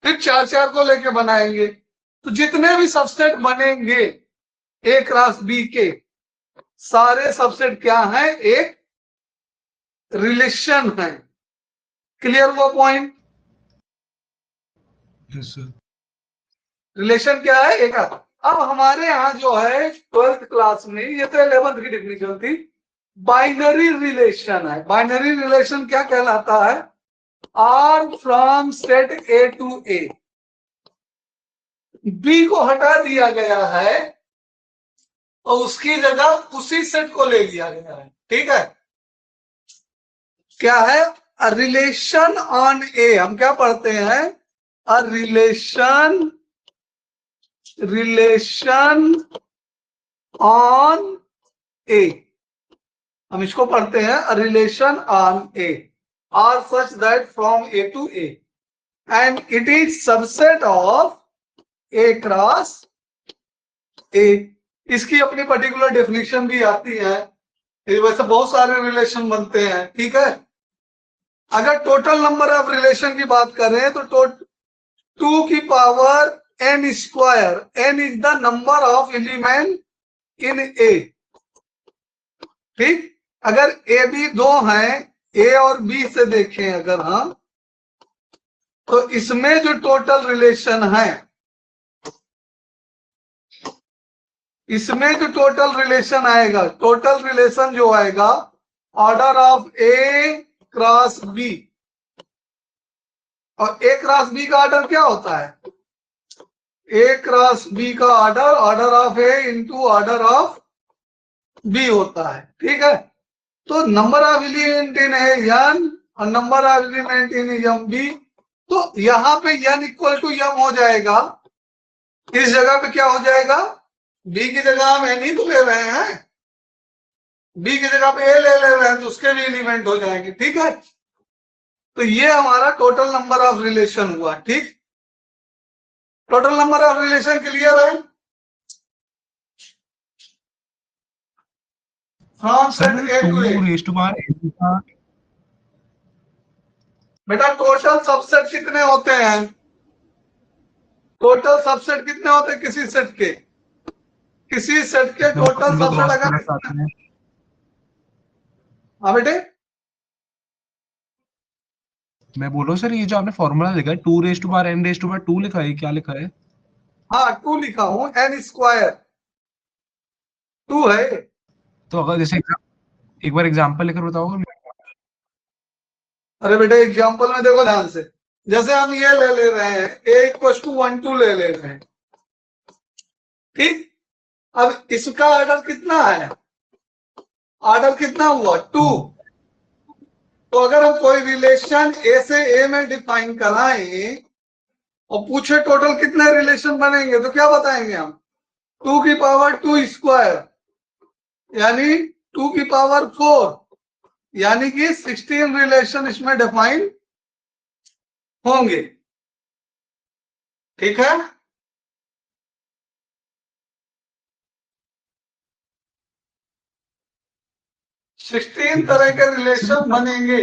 फिर चार चार को लेके बनाएंगे। तो जितने भी सबसेट बनेंगे ए क्रॉस बी के, सारे सबसेट क्या है? एक रिलेशन है। क्लियर हुआ पॉइंट? रिलेशन क्या है? एक। अब हमारे यहाँ जो है 12th क्लास में, ये तो 11th की डिफिनेशन थी, बाइनरी रिलेशन है। बाइनरी रिलेशन क्या कहलाता है? R from set A to A, B को हटा दिया गया है और उसकी जगह उसी सेट को ले लिया गया है, ठीक है। क्या है? अ रिलेशन ऑन ए। हम क्या पढ़ते हैं? अ रिलेशन ऑन ए, हम इसको पढ़ते हैं a relation on A, R such that from A to A, and it is subset of A cross A. इसकी अपनी पर्टिकुलर डेफिनेशन भी आती है। वैसे बहुत सारे रिलेशन बनते हैं, ठीक है। अगर टोटल नंबर ऑफ रिलेशन की बात करें तो 2 की power n square, n is the number of element in A, ठीक। अगर ए बी दो हैं, ए और बी से देखें अगर हम, तो इसमें जो टोटल रिलेशन है इसमें जो टोटल रिलेशन आएगा, टोटल रिलेशन जो आएगा order of A cross B, और ए क्रॉस बी का ऑर्डर क्या होता है? ए क्रॉस बी का order order of A into order of B होता है। ठीक है, तो number of element in A N और number of element in M B, तो यहां पे एन इक्वल टू एम हो जाएगा। इस जगह पे क्या हो जाएगा? बी की जगह हम एन ही तो ले रहे हैं, बी की जगह पे ए ले रहे हैं, तो उसके भी एलिमेंट हो जाएंगे। ठीक है, तो ये हमारा टोटल नंबर ऑफ रिलेशन हुआ। ठीक, total number of relation clear है? From set A to A. 2 raised to power n का बेटा टोटल सबसेट कितने होते हैं? टोटल सबसेट कितने होते हैं किसी सेट के? किसी सेट के टोटल उनको सबसेट क्रॉस अगर, प्रोडक्ट आते हैं। हाँ बेटे, मैं बोल रहा हूँ सर, ये जो आपने फॉर्मूला लिखा है 2 raised to power n raised to power 2 लिखा है, क्या लिखा है? हाँ 2 लिखा हूं, एन स्क्वायर 2 है। तो अगर जैसे एक बार एग्जांपल लेकर बताओगे? अरे बेटे एग्जांपल में देखो ध्यान से, जैसे हम ये ले रहे हैं a इक्वल टू 1 2 ले रहे हैं। ठीक, अब इसका ऑर्डर कितना है? ऑर्डर कितना हुआ? 2। तो अगर हम कोई रिलेशन ए से ए में डिफाइन कराएं और पूछे टोटल कितने रिलेशन बनेंगे, तो क्या बताएंगे हम? 2 की पावर 2 स्क्वायर यानी 2 की पावर 4, यानी कि 16 रिलेशन इसमें डिफाइन होंगे। ठीक है, सिक्सटीन तरह के रिलेशन बनेंगे।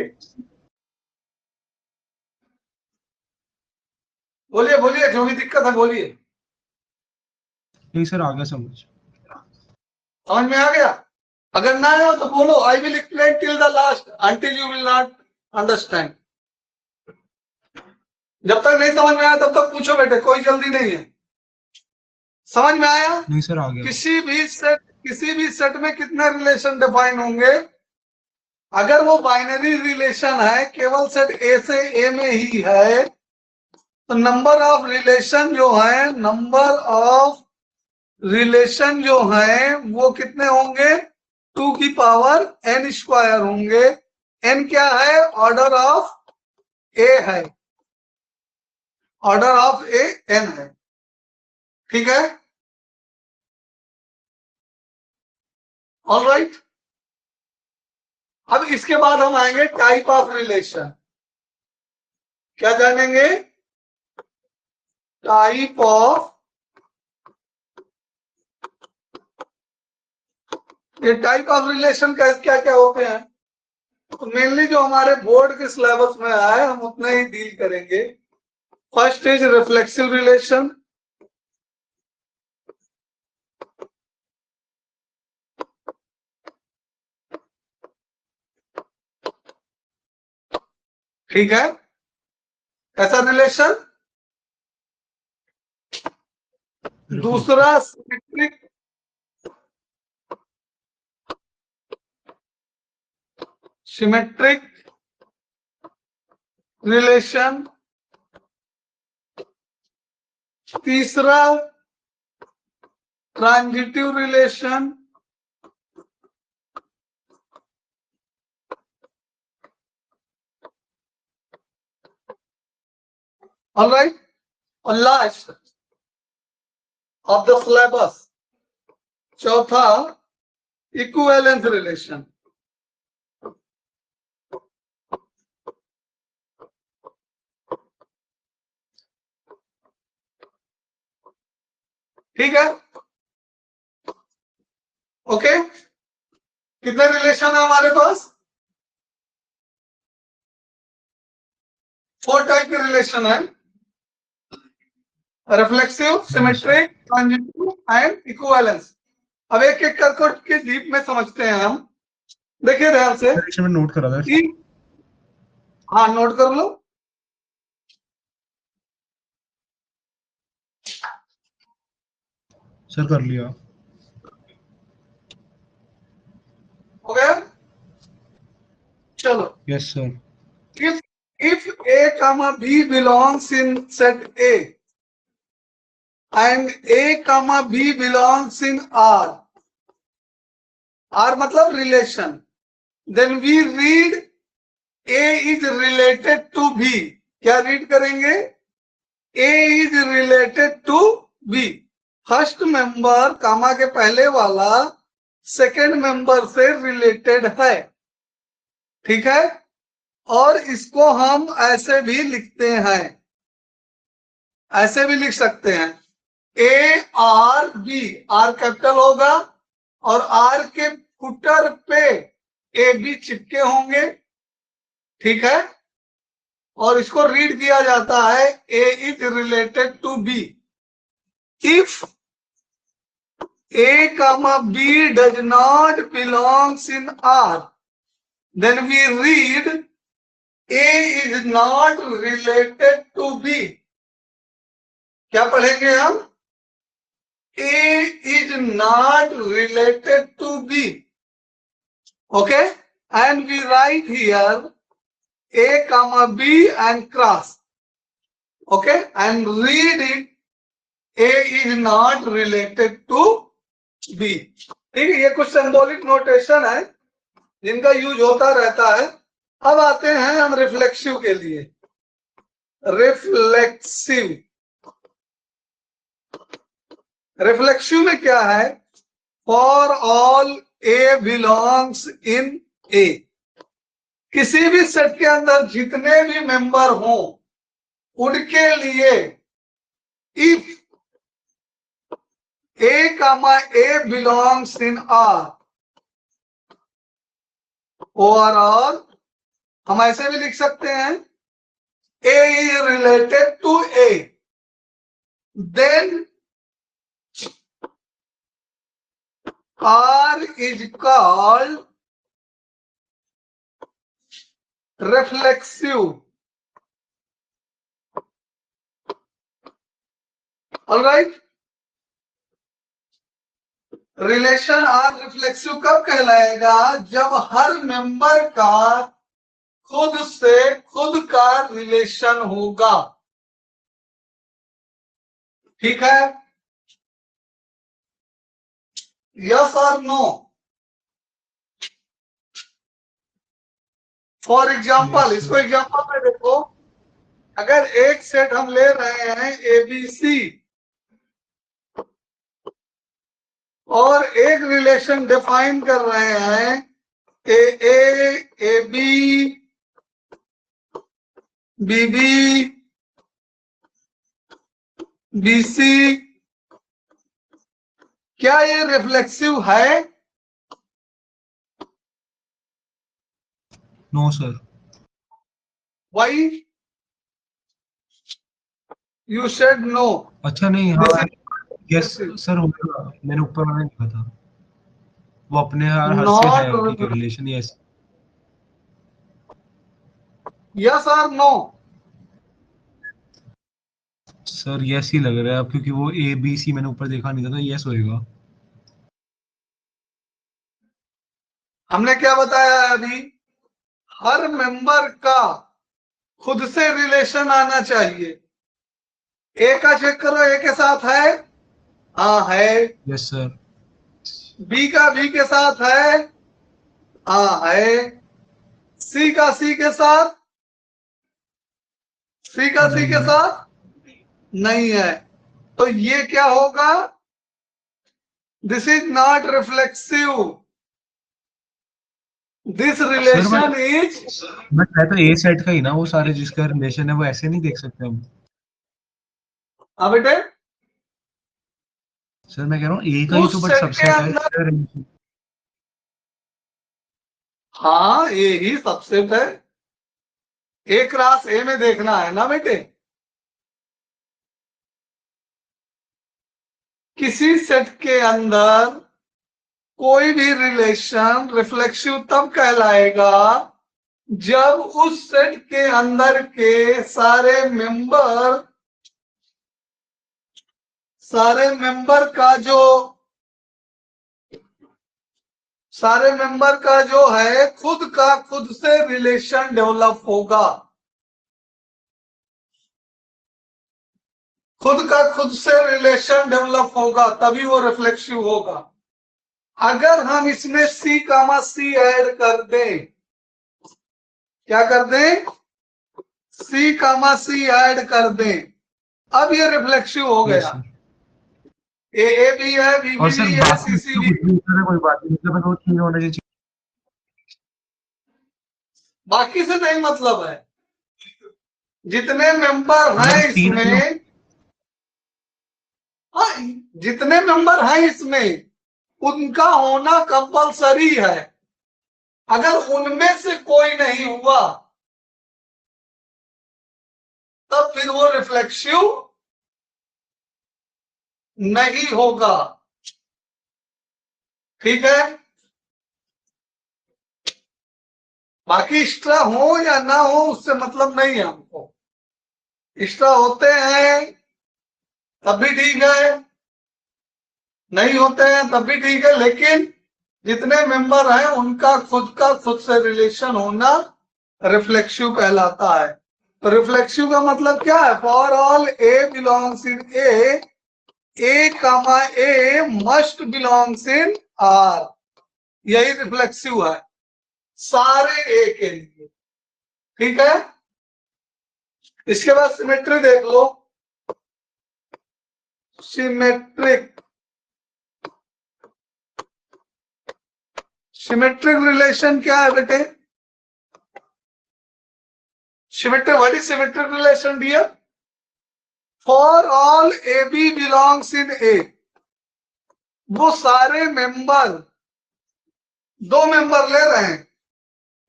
बोलिए बोलिए, जो भी दिक्कत है बोलिए। नहीं सर, आ गया समझ। समझ में आ गया? अगर ना आया तो बोलो, I will explain till the last until you will not understand. जब तक नहीं समझ में आया तब तक पूछो बेटे, कोई जल्दी नहीं है। समझ में आया? नहीं सर, आ गया। किसी भी सेट में कितने रिलेशन डिफाइन होंगे? अगर वो बाइनरी रिलेशन है, केवल सेट ए से ए में ही है, तो नंबर ऑफ रिलेशन जो है, नंबर ऑफ रिलेशन जो है वो कितने होंगे? 2 की पावर n स्क्वायर होंगे। n क्या है? ऑर्डर ऑफ ए है, ऑर्डर ऑफ ए n है। ठीक है, ऑलराइट। अब इसके बाद हम आएंगे टाइप ऑफ रिलेशन। क्या जानेंगे? टाइप ऑफ, ये टाइप ऑफ रिलेशन का क्या क्या होते हैं? तो मेनली जो हमारे बोर्ड के सिलेबस में आए हम उतना ही डील करेंगे। फर्स्ट इज रिफ्लेक्सिव रिलेशन, ठीक है, ऐसा रिलेशन। दूसरा सिमेट्रिक, सिमेट्रिक रिलेशन। तीसरा ट्रांजिटिव रिलेशन। ऑलराइट, और लास्ट ऑफ द सिलेबस चौथा इक्विवेलेंस रिलेशन। ठीक है, ओके। कितने रिलेशन है हमारे पास? 4 टाइप के रिलेशन है, reflexive, symmetric, transitive and equivalence. अब एक एक करके के डीप में समझते हैं हम। देखिए ध्यान से, में नोट करा था हाँ नोट कर लो। सर, कर लिया। Yes sir. if A comma B belongs in set A and A comma B belongs in R, R मतलब relation, then we read A is related to B. क्या read करेंगे? A is related to B. First member comma के पहले वाला second member से related है, ठीक है। और इसको हम ऐसे भी लिखते हैं, ऐसे भी लिख सकते हैं, A R B, R capital होगा और आर के फुटर पे ए बी चिपके होंगे, ठीक है। और इसको रीड किया जाता है A is related to B. If A comma B does not belongs in R, then we read A is not related to B. क्या पढ़ेंगे हम? A is not related to B. Okay, and we write here A comma B and cross. Okay, and read it. A is not related to B. ठीक है, ये कुछ symbolic notation है जिनका use होता रहता है। अब आते हैं हम रिफ्लेक्सिव के लिए। रिफ्लेक्सिव में क्या है? For all A belongs in ए, किसी भी सेट के अंदर जितने भी मेंबर हों उनके लिए if A comma A belongs in R, overall हम ऐसे भी लिख सकते हैं A is related to A, then R is called reflexive. All right, relation R reflexive कब कहलाएगा? जब हर मेंबर का खुद से खुद का रिलेशन होगा, ठीक है। यस और नो? फॉर एग्जाम्पल, इसको एग्जाम्पल में देखो, अगर एक सेट हम ले रहे हैं एबीसी और एक रिलेशन डिफाइन कर रहे हैं A B B B C, क्या ये रिफ्लेक्सिव है? No sir. Why you said no? अच्छा नहीं, हाँ यस सर होगा, मैंने ऊपर वाला लिखा था, वो अपने हर से है उनकी रिलेशन। यस यस और नो? सर यस ही लग रहा है अब, क्योंकि वो ए बी सी मैंने ऊपर देखा नहीं था, तो यस होएगा। हमने क्या बताया अभी? हर मेंबर का खुद से रिलेशन आना चाहिए। ए का चेक करो, ए के साथ है? हाँ है। Yes sir. बी का बी के साथ है? हाँ है। सी का सी के साथ? सी का सी के साथ नहीं है। तो ये क्या होगा? This is not reflexive, this relation is. But मैं तो ए सेट का ही ना, वो सारे जिसका रिलेशन है वो ऐसे नहीं देख सकते हम। हाँ बेटे, सर मैं कह रहा हूँ ए का ही तो बट सबसेट है। हाँ ए ही सबसेट है। ए क्लास ए में देखना है ना बेटे। किसी सेट के अंदर कोई भी रिलेशन रिफ्लेक्सिव तब कहलाएगा जब उस सेट के अंदर के सारे मेंबर का जो सारे मेंबर का जो है खुद का खुद से रिलेशन डेवलप होगा, खुद का खुद से रिलेशन डेवलप होगा, तभी वो रिफ्लेक्सिव होगा। अगर हम इसमें C, C ऐड कर दें, क्या कर दें, C, C ऐड कर दें, अब ये रिफ्लेक्सिव हो यस गया। सर। ए भी है, बी और भी सर है, बाकी सी तो भी। कुछ भी सर कोई बात नहीं, मतलब वो चीज होना चाहिए। बाकी से नहीं मतलब है, जितने मेंबर हैं मतलब तीन इसमें, हाँ, जितने मेंबर हैं इसमें उनका होना कंपलसरी है। अगर उनमें से कोई नहीं हुआ तब फिर वो रिफ्लेक्सिव नहीं होगा। ठीक है, बाकी एक्स्ट्रा हो या ना हो उससे मतलब नहीं है हमको। एक्स्ट्रा होते हैं तब भी ठीक है, नहीं होते हैं तब भी ठीक है, लेकिन जितने मेंबर हैं उनका खुद का खुद से रिलेशन होना रिफ्लेक्सिव कहलाता है। तो रिफ्लेक्सिव का मतलब क्या है, for all A belongs in A comma A must belongs in R, यही रिफ्लेक्सिव है सारे ए के लिए। ठीक है, इसके बाद सिमेट्री देख लो। सिमेट्रिक, सिमेट्रिक रिलेशन क्या है बेटे, symmetric, what is symmetric relation dear, for all A B belongs in A, वो सारे मेंबर, दो मेंबर ले रहे हैं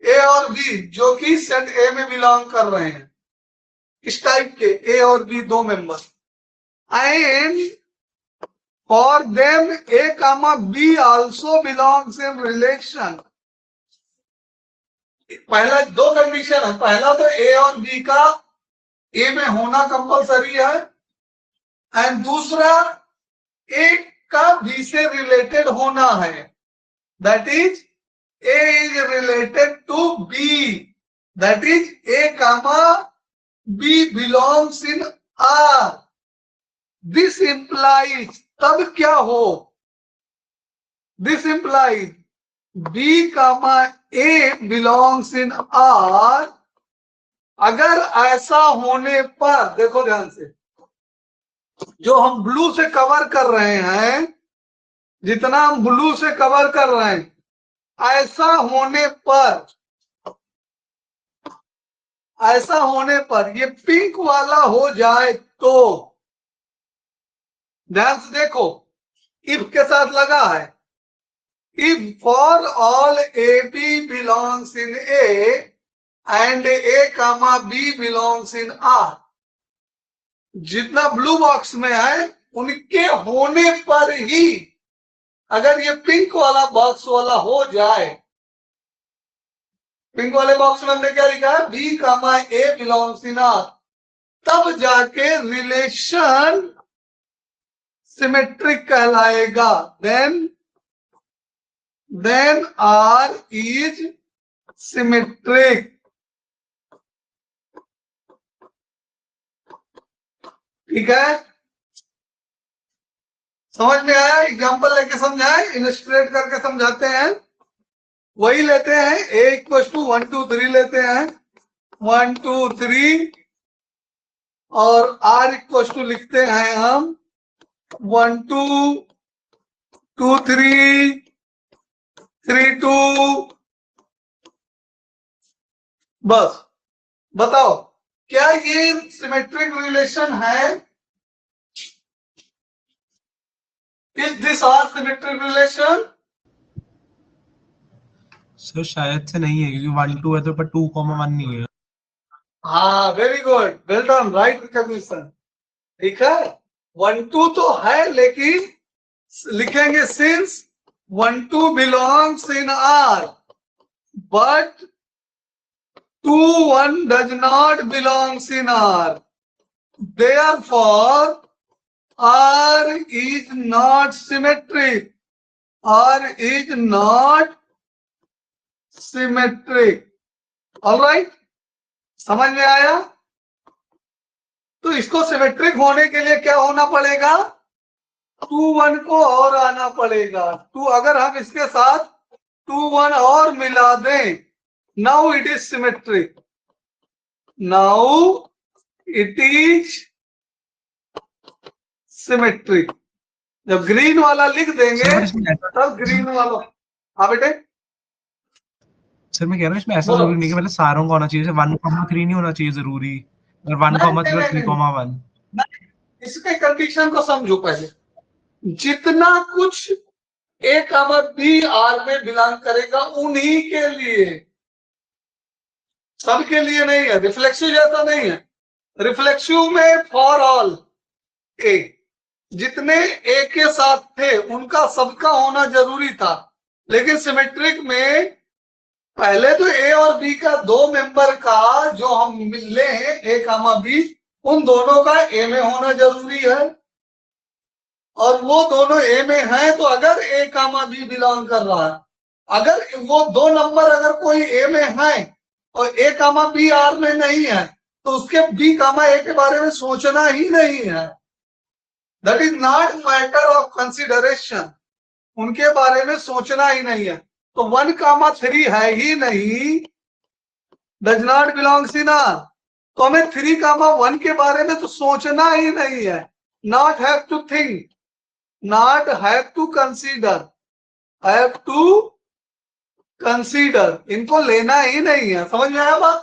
ए और बी जो कि सेट ए में बिलोंग कर रहे हैं, इस टाइप के ए और बी दो member, and for them A comma B also belongs in relation. पहला दो कंडीशन है, पहला तो ए और बी का ए में होना कंपलसरी है, एंड दूसरा ए का बी से रिलेटेड होना है, that is A is related to B, that is A comma B belongs in R. This implies, तब क्या हो, this implies B comma A belongs in R. अगर ऐसा होने पर, देखो ध्यान से, जो हम ब्लू से कवर कर रहे हैं, जितना हम ब्लू से कवर कर रहे हैं, ऐसा होने पर, ऐसा होने पर ये पिंक वाला हो जाए तो, ध्यान से देखो, इफ के साथ लगा है, if for all A B belongs in A and A comma B belongs in R, जितना ब्लू बॉक्स में है उनके होने पर ही, अगर ये पिंक वाला बॉक्स वाला हो जाए, पिंक वाले बॉक्स में हमने क्या लिखा है, B comma A belongs in R, तब जाके रिलेशन सिमेट्रिक कहलाएगा। Then R is symmetric. ठीक है, समझ में आया, एग्जांपल लेके समझाए, इलस्ट्रेट करके समझाते हैं, वही लेते हैं, ए इक्वल टू 1 2 3 लेते हैं, 1 2 3, और आर इक्वल टू लिखते हैं हम 1 2 2 3 3 2। बस बताओ क्या ये सिमेट्रिक रिलेशन है, is this R symmetric relation? Sir शायद से नहीं है, क्योंकि 1 2 है तो पर 2,1 नहीं है। हाँ, very good, well done, right recognition. ठीक है, 1 2 तो है, लेकिन लिखेंगे since 1 2 belongs in are but 2 1 does not belongs in R, therefore R is not symmetric, R is not symmetric. Alright, समझ में आया? तो इसको सिमेट्रिक होने के लिए क्या होना पड़ेगा? 2 1 को और आना पड़ेगा। 2 अगर हम इसके साथ 2 1 और मिला दें, now it is symmetric. Now it is symmetric. जब ग्रीन वाला लिख देंगे सर इसमें तब ग्रीन वाला। हाँ बेटे, सर मैं कह रहा हूँ इसमें ऐसा बोलो। जरूरी नहीं कि मतलब सारों का होना चाहिए, 1,3 नहीं होना चाहिए जरूरी, और 1,0 3,1। नहीं, इसके कंडीशन को समझो पहले। जितना कुछ ए कामा बी आर में बिलोंग करेगा उन्हीं के लिए, सबके लिए नहीं है। रिफ्लेक्सिव जैसा नहीं है। रिफ्लेक्सिव में फॉर ऑल ए, जितने ए के साथ थे उनका सबका होना जरूरी था। लेकिन सिमेट्रिक में पहले तो ए और बी का 2 मेंबर का जो हम मिले हैं ए कामा बी, उन दोनों का ए में होना जरूरी है। और वो दोनों ए में हैं तो अगर ए कामा बी बिलोंग कर रहा है, अगर वो 2 नंबर अगर कोई ए में है और ए कामा बी आर में नहीं है तो उसके बी कामा ए के बारे में सोचना ही नहीं है। That is not matter of consideration, उनके बारे में सोचना ही नहीं है। तो 1 कामा 3 है ही नहीं, does not belongs in are. तो हमें 3 कामा 1 के बारे में तो सोचना ही नहीं है। Not have to think, not have to consider, have to consider, इनको लेना ही नहीं है। समझ में आया बात?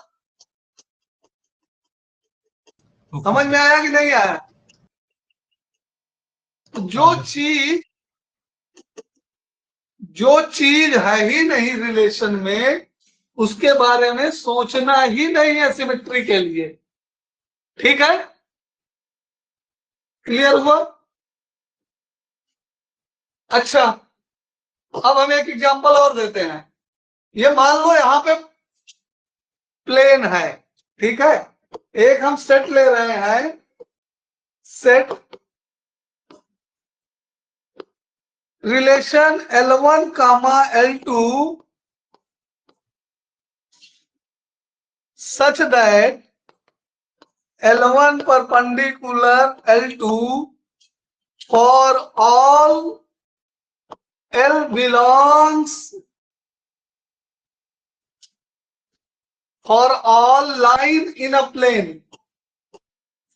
समझ में आया कि नहीं आया? जो चीज है ही नहीं रिलेशन में, उसके बारे में सोचना ही नहीं है सिमेट्री के लिए। ठीक है, क्लियर हुआ? अच्छा, अब हम एक एग्जांपल और देते हैं। ये मान लो यहां पे प्लेन है, ठीक है। एक हम सेट ले रहे हैं, set relation L1 comma L2 such that L1 perpendicular L2 for all L belongs, for all line in a plane,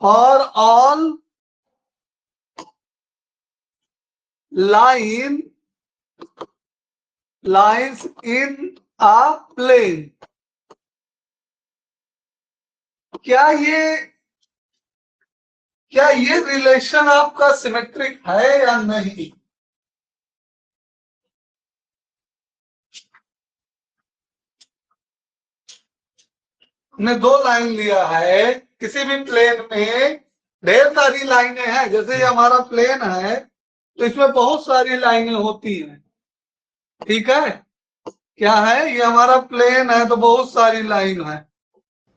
for all lines in a plane। क्या ये रिलेशन आपका सिमेट्रिक है या नहीं? हमने 2 लाइन लिया है, किसी भी प्लेन में ढेर सारी लाइनें हैं। जैसे ये हमारा प्लेन है तो इसमें बहुत सारी लाइनें होती हैं, ठीक है। क्या है, ये हमारा प्लेन है तो बहुत सारी लाइन है,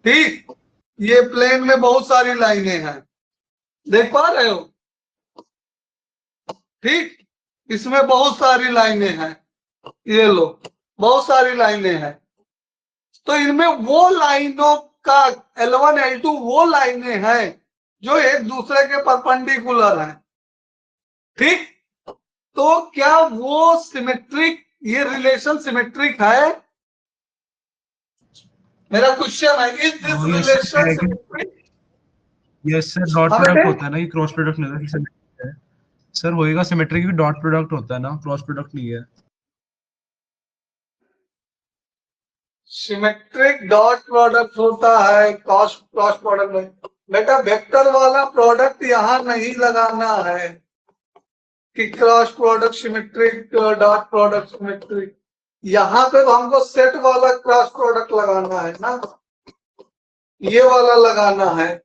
ठीक। ये प्लेन में बहुत सारी लाइनें हैं, देख पा रहे हो? ठीक, इसमें बहुत सारी लाइनें हैं, ये लो बहुत सारी लाइनें हैं। तो इनमें वो लाइनों का L1 L2 वो लाइनें हैं जो एक दूसरे के परपेंडिकुलर हैं, ठीक। तो क्या वो सिमेट्रिक, ये रिलेशन सिमेट्रिक है? मेरा क्वेश्चन है, is this relation symmetric? Yes sir, dot product होता है ना, ये क्रॉस प्रोडक्ट नहीं होता। सिमेट्रिक है सर, होएगा सिमेट्रिक भी डॉट प्रोडक्ट होता है ना, क्रॉस प्रोडक्ट नहीं है। सिमेट्रिक डॉट प्रोडक्ट होता है, क्रॉस प्रोडक्ट नहीं। बेटा वेक्टर वाला प्रोडक्ट यहां नहीं लगाना है कि cross product symmetric, dot product symmetric. यहां पे तो हमको सेट वाला क्रॉस प्रोडक्ट लगाना है ना, ये वाला लगाना है।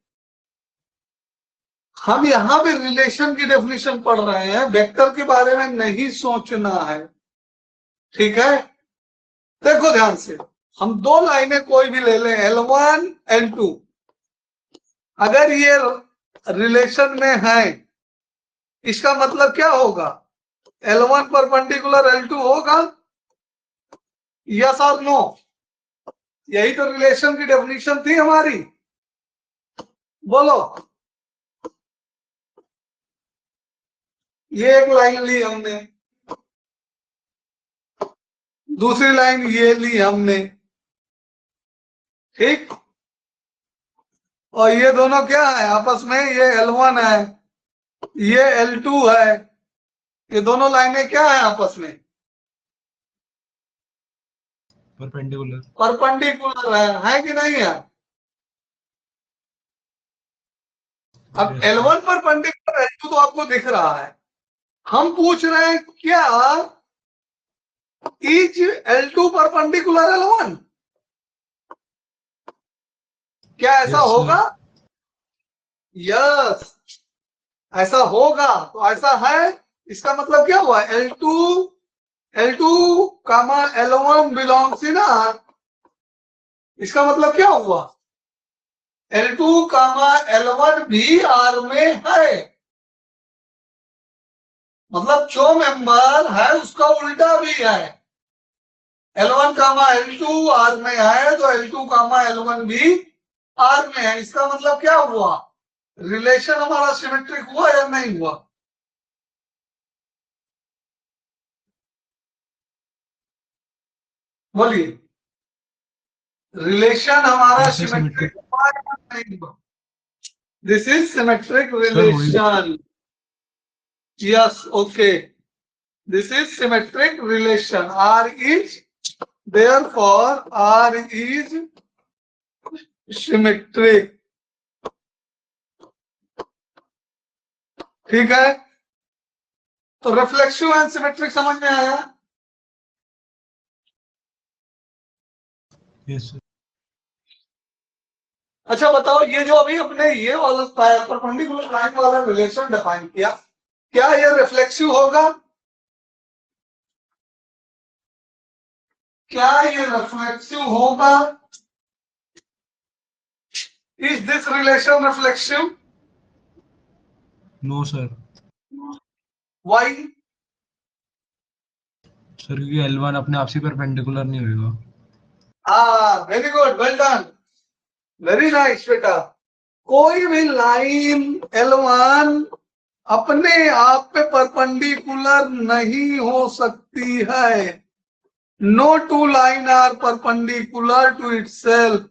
हम यहाँ पे रिलेशन की डेफिनेशन पढ़ रहे हैं, वेक्टर के बारे में नहीं सोचना है, ठीक है। देखो ध्यान से, हम 2 लाइनें कोई भी ले लें, L1 L2, अगर ये रिलेशन में है इसका मतलब क्या होगा? L1 परपेंडिकुलर L2 होगा, यस और नो? यही तो रिलेशन की डेफिनेशन थी हमारी, बोलो। ये एक लाइन ली हमने, दूसरी लाइन ये ली हमने, ठीक। और ये दोनों क्या है आपस में? ये L1 है, ये L2 है। ये दोनों लाइनें क्या है आपस में? परपेंडिकुलर। परपेंडिकुलर है कि नहीं है? अब L1 परपेंडिकुलर L2 तो आपको दिख रहा है। हम पूछ रहे हैं क्या इज L2 परपेंडिकुलर L1? क्या ऐसा Yes, sir. होगा? यस, ऐसा होगा। तो ऐसा है, इसका मतलब क्या हुआ? L2 कामा L1 बिलोंग्स इन R। इसका मतलब क्या हुआ? L2 कामा L1 भी R में है। मतलब जो मेंबर है उसका उल्टा भी है। L1 कामा L2 R में है तो L2 कामा L1 भी R में है। इसका मतलब क्या हुआ? रिलेशन हमारा सिमेट्रिक हुआ या नहीं हुआ? बोलिए, रिलेशन हमारा Yes, sir, सिमेट्रिक symmetric. हुआ या नहीं हुआ? दिस इज सिमेट्रिक वही। Relation. Yes, okay, this is symmetric relation. R is therefore R is symmetric. ठीक है, तो रिफ्लेक्सिव एंड सिमेट्रिक समझ में आया? Yes, sir. अच्छा बताओ, ये जो अभी अपने ये वाला परपेंडिकुलर लाइन वाला रिलेशन डिफाइन किया, क्या ये रिफ्लेक्सिव होगा? क्या ये रिफ्लेक्सिव होगा? Is this relation reflexive? No, sir. Why? Sir क्योंकि L1 अपने आप से परपेंडिकुलर नहीं होगा। Very good, well done, very nice बेटा। कोई भी लाइन L1 अपने आप पे परपेंडिकुलर नहीं हो सकती है। No two line are perpendicular to itself.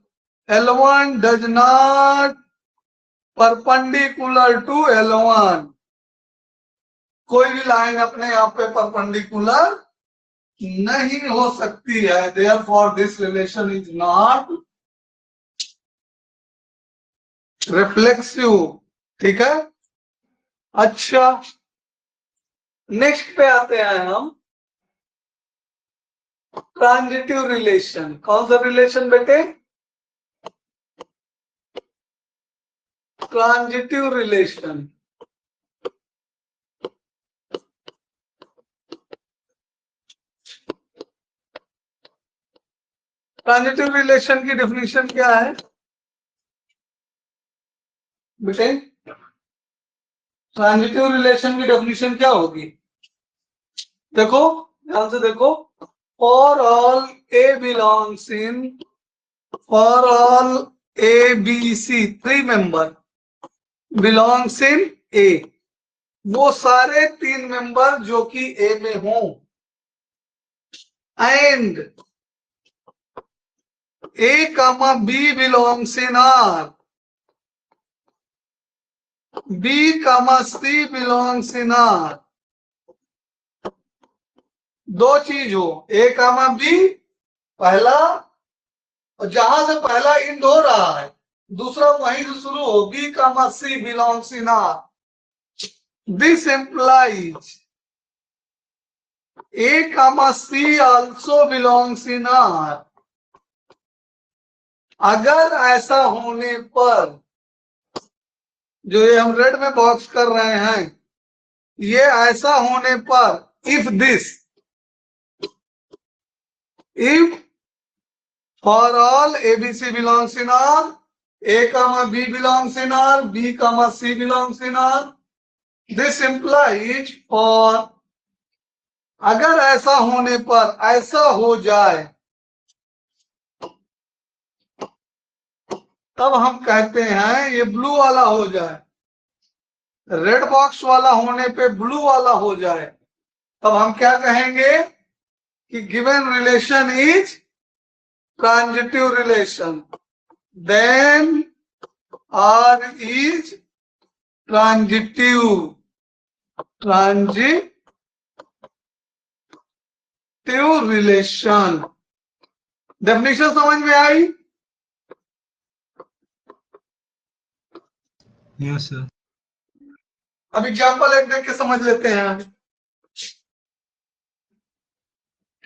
L1 does not perpendicular to L1। कोई भी लाइन अपने आप पे परपेंडिकुलर नहीं हो सकती है। therefore this relation is not reflexive। ठीक है, अच्छा नेक्स्ट पे आते हैं हम, ट्रांजिटिव रिलेशन। कौन सा रिलेशन बेटे? Transitive relation. ट्रांजिटिव रिलेशन की डेफिनेशन क्या है बेटे? ट्रांजिटिव रिलेशन की डेफिनेशन क्या होगी? देखो, ध्यान से देखो। For all A belongs in, for all A B C 3 member belongs in A, वो सारे 3 मेंबर जो कि ए में हों, and A comma B belongs in R, B comma C belongs in R. दो चीज हो, ए कामा बी पहला, और जहां से पहला इंड हो रहा है दूसरा वहीं से शुरू हो, B comma C belongs in R. This implies A comma C also belongs in R. अगर ऐसा होने पर, जो ये हम रेड में बॉक्स कर रहे हैं, ये ऐसा होने पर, if this, if for all ABC belongs in R, A comma B belongs in R, B comma C belongs in R, this implies for, अगर ऐसा होने पर, ऐसा हो जाए तब हम कहते हैं ये ब्लू वाला हो जाए, रेड बॉक्स वाला होने पे ब्लू वाला हो जाए, तब हम क्या कहेंगे कि given relation is transitive relation, then R is transitive relation. Definition समझ में आई? Yes sir. अब एग्जाम्पल एक देख के समझ लेते हैं,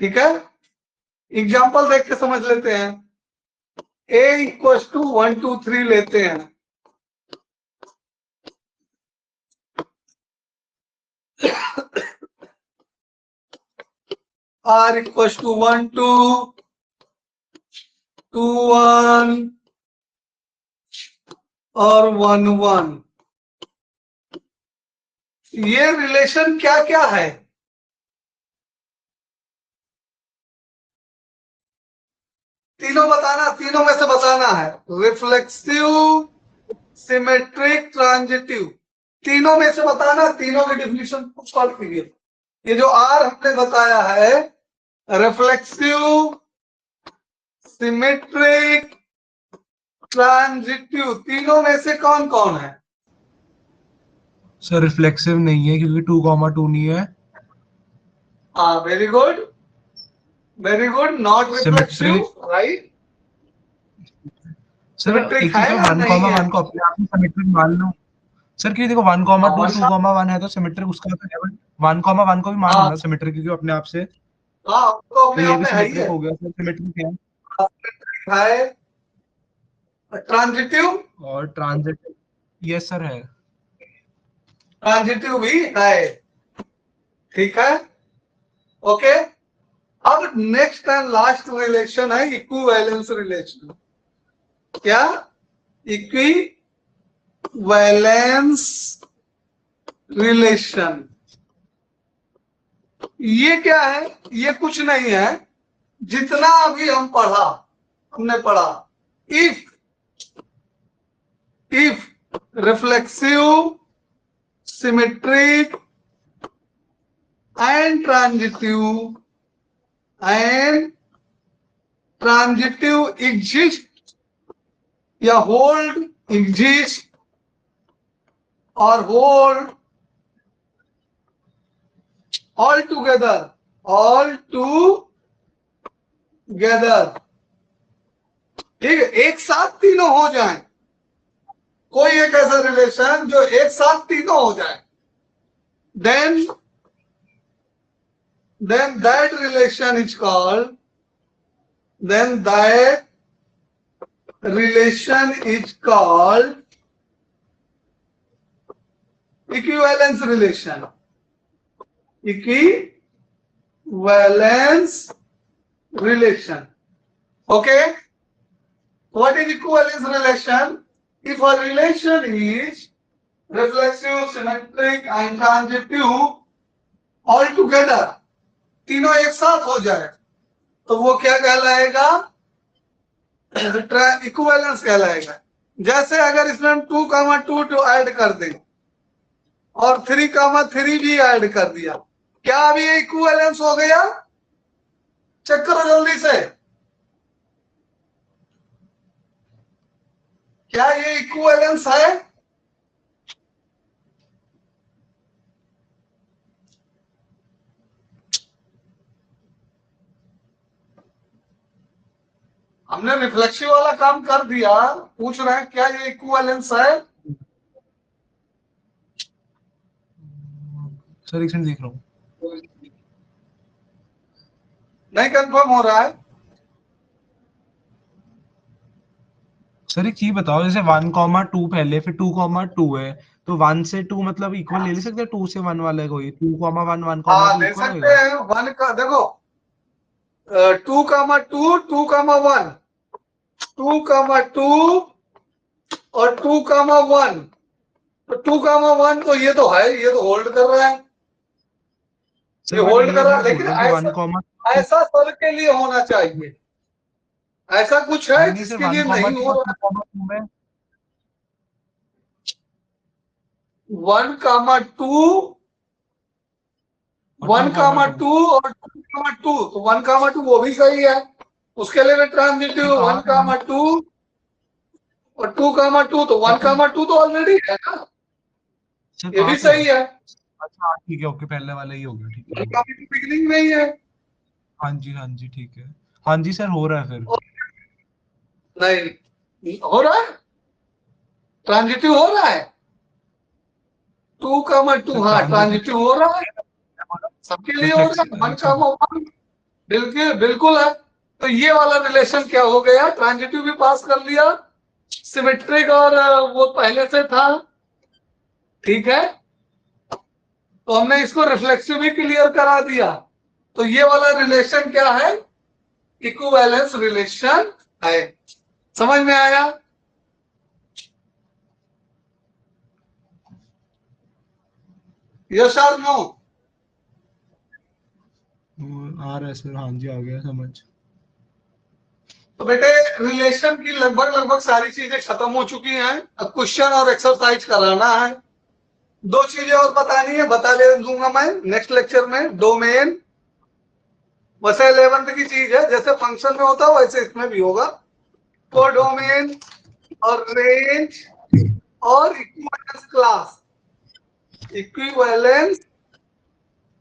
ठीक है? एग्जाम्पल देख के समझ लेते हैं। a इक्वल टू 1 2 3 लेते हैं। r इक्वल टू 1 2 2 1 और 1 1। ये रिलेशन क्या क्या है? तीनों बताना, तीनों में से बताना है। रिफ्लेक्सिव, सिमेट्रिक, ट्रांजिटिव, तीनों में से बताना। तीनों की डिफिनीशन कुछ सॉल्व कीजिए। ये जो आर हमने बताया है, रिफ्लेक्सिव, सिमेट्रिक, ट्रांजिटिव, तीनों में से कौन कौन है? सर रिफ्लेक्सिव नहीं है क्योंकि 2,2 नहीं है। हाँ, very good, very good. Not reflexive, right. Sir एक चीज, 1,1 को अपने आप में सिमेट्रिक मान लो सर, क्योंकि देखो 1,2 2,1 है तो सिमेट्रिक उसका तो है, 1,1 को भी मान लो ना सिमेट्रिक, क्योंकि अपने आप से तो ये भी सिमेट्रिक हो गया सर। सिमेट्रिक है, ट्रांजिटिव और ट्रांजिटिव यस सर है। ट्रांजिटिव भी है, ठीक है, ओके। अब नेक्स्ट एंड लास्ट रिलेशन है इक्विवेलेंस रिलेशन। क्या? Equivalence relation. ये क्या है? ये कुछ नहीं है, जितना अभी हमने पढ़ा। If reflexive, symmetric and transitive exist या होल्ड, एग्जिस्ट और होल्ड ऑल टूगेदर, ठीक है, एक साथ तीनों हो जाएं। कोई एक ऐसा रिलेशन जो एक साथ तीनों हो जाए, then that relation is called equivalence relation. Equivalence relation. Okay? What is equivalence relation? If a relation is reflexive, symmetric and transitive all together, तीनों एक साथ हो जाए, तो वो क्या कहलाएगा? इक्विवेलेंस कहलाएगा। जैसे अगर इसमें हम 2,2 ऐड कर दें और 3,3 भी ऐड कर दिया, क्या अभी ये इक्विवेलेंस हो गया? चेक करो जल्दी से, क्या ये इक्विवेलेंस है? हमने रिफ्लेक्सिव वाला काम कर दिया, पूछ रहे हैं क्या ये इक्विवेलेंस है? सर एक सेकंड देख रहा हूँ, नहीं कंफर्म हो रहा है। सर एक चीज बताओ, जैसे 1,2 पहले फिर 2,2 है, तो 1 से 2 मतलब इक्वल ले सकते हैं? 2 से 1 वाला है कोई 2,1 1,2 ले इक्वल सकते होगा? हैं। 1 का देखो, 2,2 2,1 2,2 और 2,1, तो 2,1 तो ये तो है, ये तो होल्ड कर रहा है, ये होल्ड कर रहा है, लेकिन ऐसा सब के लिए होना चाहिए। ऐसा कुछ है नहीं सर, जिसके लिए नहीं हो रहा? 2 में 1,2 1,2 और 2,2, तो 1,2 वो भी सही है, उसके लिए ट्रांजिटिव 1,2 और 2,2, तो 1,2 तो ऑलरेडी है ना, ये भी सही है। अच्छा ठीक है, ओके, पहले वाला ही हो गया, ठीक है। 1,2 बिगिनिंग में ही है। हाँ जी ठीक है। हाँ जी सर, हो रहा है फिर। नहीं हो रहा है, ट्रांजिटिव हो रहा है 2,2, हाँ ट्रांजिटिव हो रहा है, सबके लिए हो रहा है 1,1, बिल्कुल बिल्कुल है। तो ये वाला रिलेशन क्या हो गया, ट्रांजिटिव भी पास कर लिया, सिमेट्रिक और वो पहले से था, ठीक है। तो हमने इसको रिफ्लेक्सिव भी क्लियर करा दिया। तो ये वाला रिलेशन क्या है, इक्विवेलेंस रिलेशन है। समझ में आया? यस और नो? आ रहा है सर, हाँ जी, आ गया समझ। तो बेटे रिलेशन की लगभग सारी चीजें खत्म हो चुकी हैं। अब क्वेश्चन और एक्सरसाइज कराना है। 2 चीजें और बतानी है, बता दे दूंगा मैं नेक्स्ट लेक्चर में। डोमेन वैसे 11th की चीज है, जैसे फंक्शन में होता है वैसे इसमें भी होगा। कोडोमेन और रेंज और इक्विवेलेंस क्लास, इक्विवेलेंस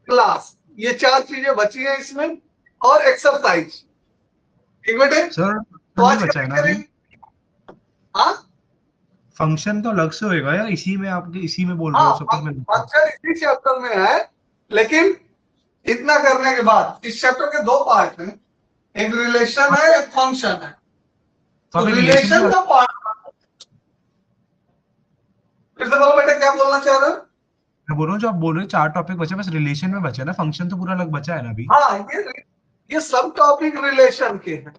क्लास, ये 4 चीजें बची हैं इसमें, और एक्सरसाइज। ठीक बेटे? सर तो आज बचा है ना अभी? हाँ फंक्शन तो अलग से होएगा या इसी में, आपके इसी में बोल रहे हाँ, हो सब कुछ में? फंक्शन इसी चैप्टर में है, लेकिन इतना करने के बाद इस चैप्टर के 2 पार्ट हैं, एक रिलेशन है एक फंक्शन है। तो अभी रिलेशन का पार्ट, फिर से बोलो बेटा क्या बोलना चाह रहे हो? मैं बोल रहा हूँ, जो आप बोल रहे हो 4 टॉपिक बचे, बस रिलेशन में बचा है ना, फंक्शन तो पूरा अलग बचा है ना अभी। हाँ ये सब टॉपिक रिलेशन के हैं,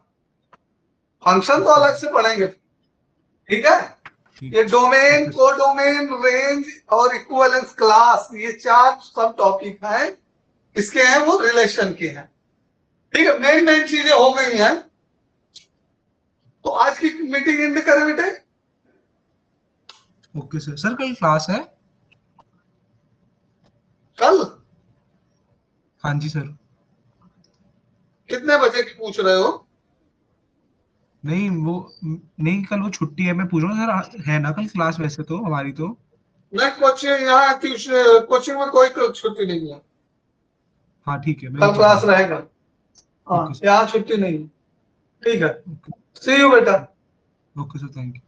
फंक्शन तो अलग से पढ़ेंगे, ठीक है। ये डोमेन, कोडोमेन, रेंज और इक्विवेलेंस क्लास, ये 4 सब टॉपिक हैं, इसके हैं, वो रिलेशन के हैं। ठीक है, मेन चीजें हो गई हैं। तो आज की मीटिंग एंड करें बेटे? Okay sir. सर कल क्लास है? कल हाँ जी सर। कितने बजे की पूछ रहे हो? नहीं वो, नहीं कल वो छुट्टी है, मैं पूछ रहा हूँ सर, है ना कल क्लास वैसे तो हमारी तो? नहीं कोचिंग, यहाँ ट्यूशन कोचिंग में कोई छुट्टी नहीं है, हाँ ठीक है, मैं कल क्लास रहेगा। हाँ ओके सर। यहाँ छुट्टी नहीं है, ठीक है। सी यू बेटा। Okay sir, thank you.